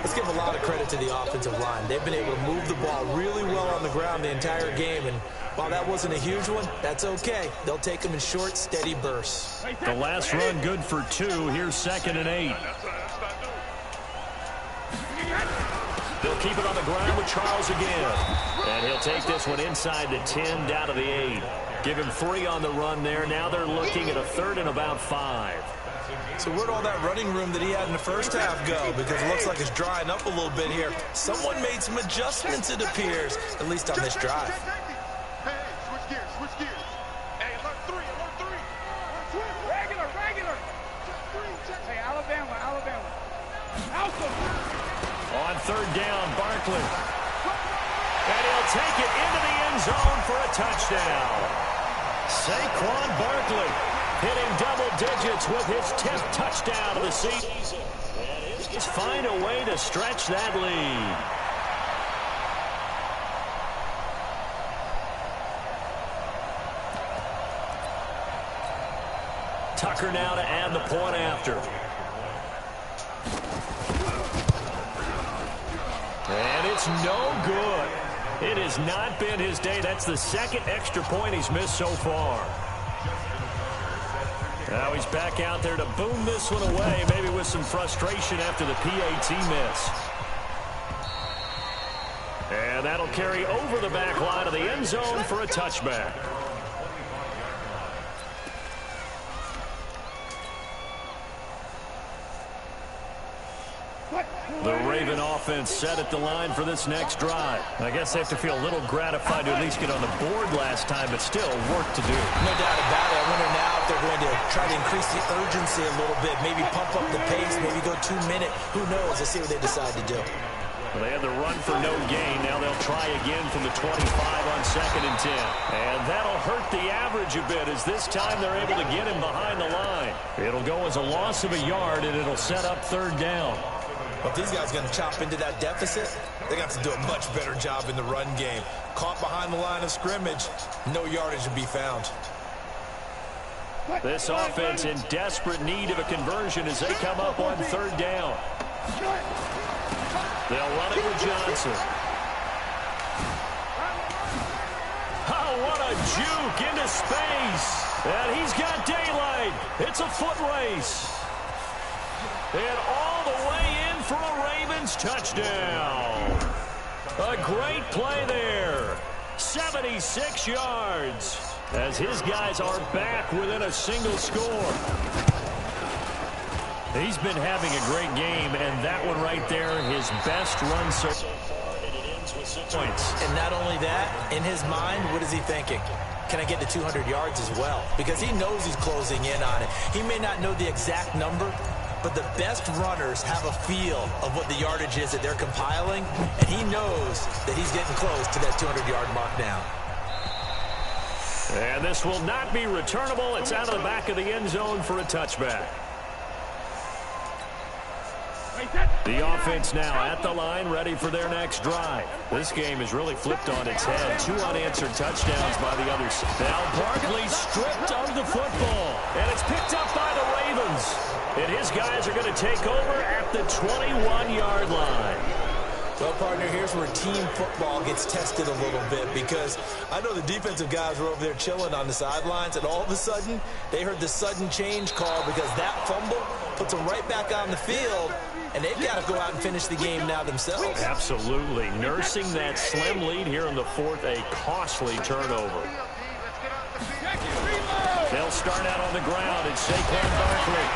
Let's give a lot of credit to the offensive line. They've been able to move the ball really well on the ground the entire game, and while that wasn't a huge one, that's okay. They'll take them in short, steady bursts. The last run good for 2. Here's 2nd and 8. They'll keep it on the ground with Charles again. And he'll take this one inside the 10, down to the 8. Give him 3 on the run there. Now they're looking at a 3rd and about 5. So where'd all that running room that he had in the first half go? Because it looks like it's drying up a little bit here. Someone made some adjustments, it appears, at least on this drive. Hey, switch gears. Hey, alert 3. Regular. Hey, Alabama. Alpha. On 3rd down, Barkley. And he'll take it into the end zone for a touchdown. Saquon Barkley hitting double digits with his 10th touchdown of the season. And he'll find a way to stretch that lead. Tucker now to add the point after. And it's no good. It has not been his day. That's the 2nd extra point he's missed so far. Now he's back out there to boom this one away, maybe with some frustration after the PAT miss. And that'll carry over the back line of the end zone for a touchback. The Raven offense set at the line for this next drive. I guess they have to feel a little gratified to at least get on the board last time, but still work to do. No doubt about it. I wonder now if they're going to try to increase the urgency a little bit, maybe pump up the pace, maybe go 2-minute. Who knows? Let's see what they decide to do. Well, they had the run for no gain. Now they'll try again from the 25 on 2nd and 10. And that'll hurt the average a bit, as this time they're able to get him behind the line. It'll go as a loss of a yard, and it'll set up 3rd down. But if these guys are going to chop into that deficit, they're going to have to do a much better job in the run game. Caught behind the line of scrimmage, no yardage to be found. This offense in desperate need of a conversion as they come up on 3rd down. They'll run it with Johnson. Oh, what a juke into space. And he's got daylight. It's a foot race. And all the way in for a Ravens touchdown. A great play there. 76 yards as his guys are back within a single score. He's been having a great game, and that one right there, his best run so far, and it ends with 6 points. And not only that, in his mind, what is he thinking? Can I get to 200 yards as well? Because he knows he's closing in on it. He may not know the exact number, but the best runners have a feel of what the yardage is that they're compiling, and he knows that he's getting close to that 200-yard mark now. And this will not be returnable. It's out of the back of the end zone for a touchback. The offense now at the line, ready for their next drive. This game is really flipped on its head. 2 unanswered touchdowns by the others. Now Barkley stripped of the football, and it's picked up by the Ravens. And his guys are going to take over at the 21-yard line. Well, partner, here's where team football gets tested a little bit, because I know the defensive guys were over there chilling on the sidelines, and all of a sudden, they heard the sudden change call because that fumble puts them right back on the field, and they've got to go out and finish the game now themselves. Absolutely. Nursing that slim lead here in the fourth, a costly turnover. They'll start out on the ground. It's Saquon Barkley.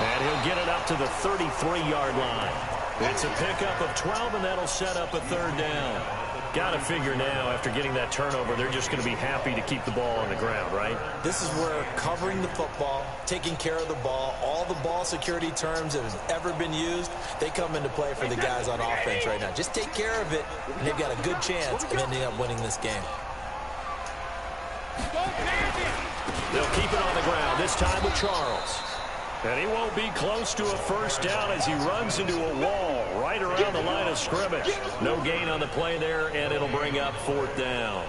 And he'll get it up to the 33-yard line. It's a pickup of 12, and that'll set up a third down. Got to figure now, after getting that turnover, they're just going to be happy to keep the ball on the ground, right? This is where covering the football, taking care of the ball, all the ball security terms that have ever been used, they come into play for the guys on offense right now. Just take care of it, and they've got a good chance of ending up winning this game. They'll keep it on the ground, this time with Charles. And he won't be close to a first down as he runs into a wall right around the line of scrimmage. No gain on the play there, and it'll bring up fourth down.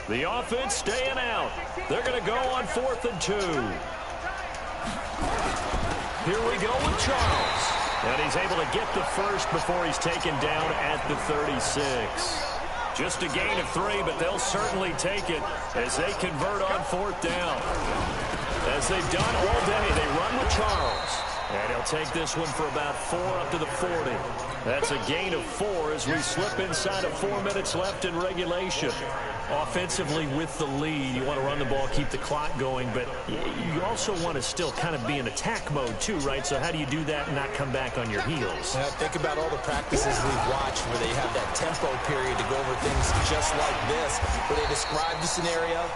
The offense staying out. They're going to go on 4th and 2. Here we go with Charles. And he's able to get the first before he's taken down at the 36. Just a gain of 3, but they'll certainly take it as they convert on 4th down. As they've done all day, they run with Charles. And he'll take this one for about 4 up to the 40. That's a gain of 4 as we slip inside of 4 minutes left in regulation. Offensively with the lead, you want to run the ball, keep the clock going, but you also want to still kind of be in attack mode too, right? So how do you do that and not come back on your heels? Yeah, think about all the practices we've watched where they have that tempo period to go over things just like this, where they describe the scenario,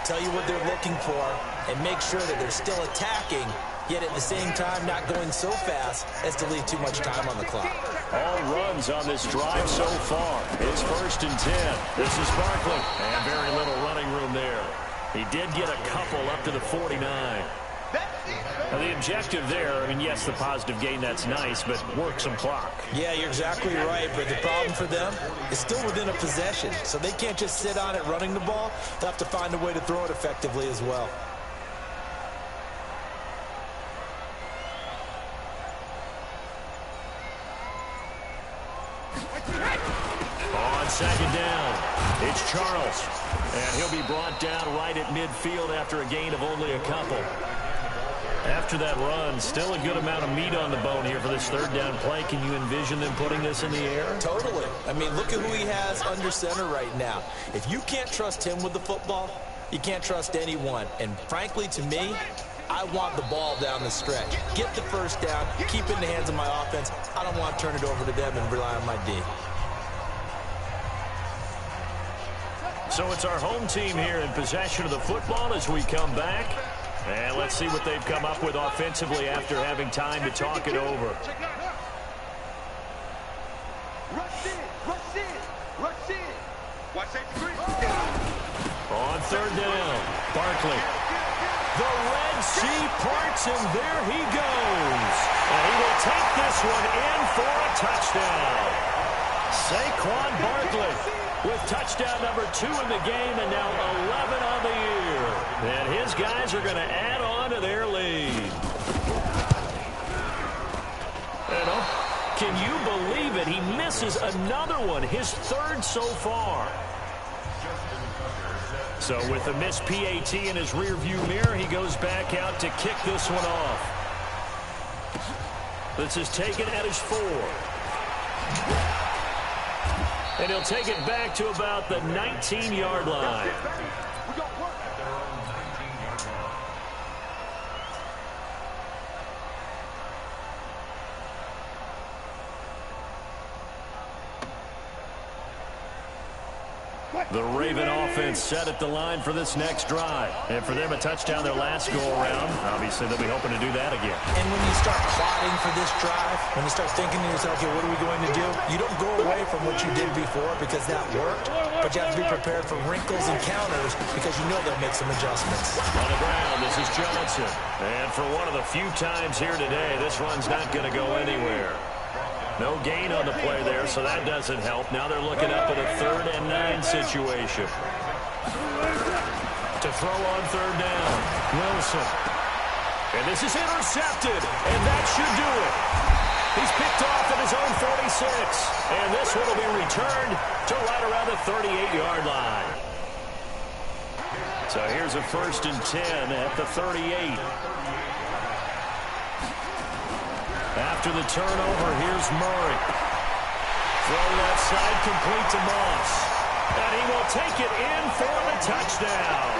tell you what they're looking for, and make sure that they're still attacking, yet at the same time not going so fast as to leave too much time on the clock. All runs on this drive so far. It's 1st and 10. This is Barkley, and very little running room there. He did get a couple up to the 49. Now the objective there, I mean, yes, the positive gain, that's nice, but work some clock. Yeah, you're exactly right, but the problem for them is still within a possession, so they can't just sit on it running the ball. They'll have to find a way to throw it effectively as well. On 2nd down, it's Charles. And he'll be brought down right at midfield after a gain of only a couple. After that run, still a good amount of meat on the bone here for this 3rd down play. Can you envision them putting this in the air? Totally. I mean, look at who he has under center right now. If you can't trust him with the football, you can't trust anyone. And frankly, to me, I want the ball down the stretch. Get the first down, keep it in the hands of my offense. I don't want to turn it over to them and rely on my D. So it's our home team here in possession of the football as we come back. And let's see what they've come up with offensively after having time to talk it over. Rush in, rush in, rush in. Watch safety three. On 3rd down, Barkley. The Red Sea parts, and there he goes. And he will take this one in for a touchdown. Saquon Barkley with touchdown number 2 in the game, and now 11 on the year. And his guys are going to add on to their lead. And can you believe it? He misses another one, his 3rd so far. So with a missed PAT in his rearview mirror, he goes back out to kick this one off. This is taken at his 4. And he'll take it back to about the 19-yard line. The Raven offense set at the line for this next drive. And for them, a touchdown their last go-around. Obviously, they'll be hoping to do that again. And when you start plotting for this drive, when you start thinking to yourself, okay, what are we going to do? You don't go away from what you did before because that worked. but you have to be prepared for wrinkles and counters because you know they'll make some adjustments. On the ground, this is Johnson. And for one of the few times here today, this run's not going to go anywhere. No gain on the play there, so that doesn't help. Now they're looking up at a 3rd and 9 situation. To throw on 3rd down, Wilson. And this is intercepted, and that should do it. He's picked off at his own 46, and this one will be returned to right around the 38-yard line. So here's a 1st and 10 at the 38. After the turnover, here's Murray. Throw left side, complete to Moss. And he will take it in for the touchdown.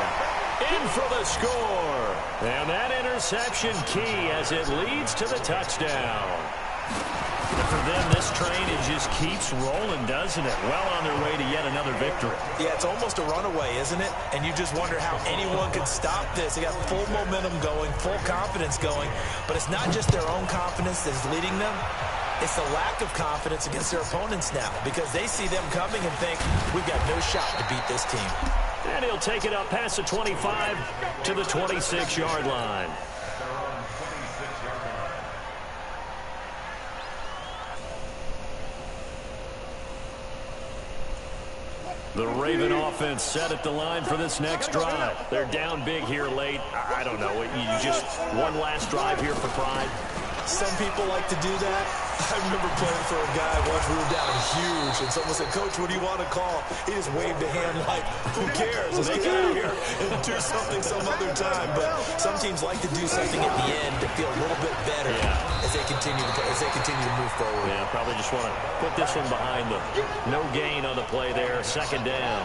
In for the score. And that interception key as it leads to the touchdown. And for them, this train, it just keeps rolling, doesn't it? Well on their way to yet another victory. Yeah, it's almost a runaway, isn't it? And you just wonder how anyone could stop this. They got full momentum going, full confidence going. But it's not just their own confidence that's leading them. It's the lack of confidence against their opponents now because they see them coming and think, we've got no shot to beat this team. And he'll take it up past the 25 to the 26-yard line. The Raven offense set at the line for this next drive. They're down big here late. I don't know. You just one last drive here for pride. Some people like to do that. I remember playing for a guy once. We were down huge, and someone said, Coach, what do you want to call? He just waved a hand like, who cares? Let's get out of here and do something some other time. But some teams like to do something at the end to feel a little bit better as they continue to move forward. Yeah, probably just want to put this one behind them. No gain on the play there. 2nd down.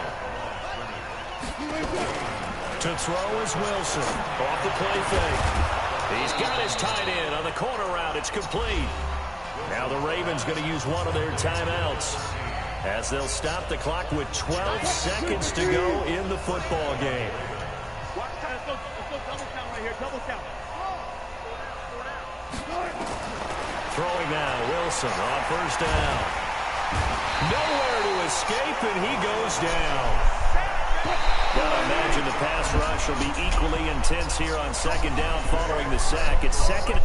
To throw is Wilson. Off the play fake. He's got his tight end on the corner route. It's complete. Now the Ravens going to use one of their timeouts as they'll stop the clock with 12 seconds to go in the football game. Let's go double count right here. Double count. Throwing now, Wilson on 1st down. Nowhere to escape, and he goes down. Gotta imagine the pass rush will be equally intense here on 2nd down following the sack. It's 2nd.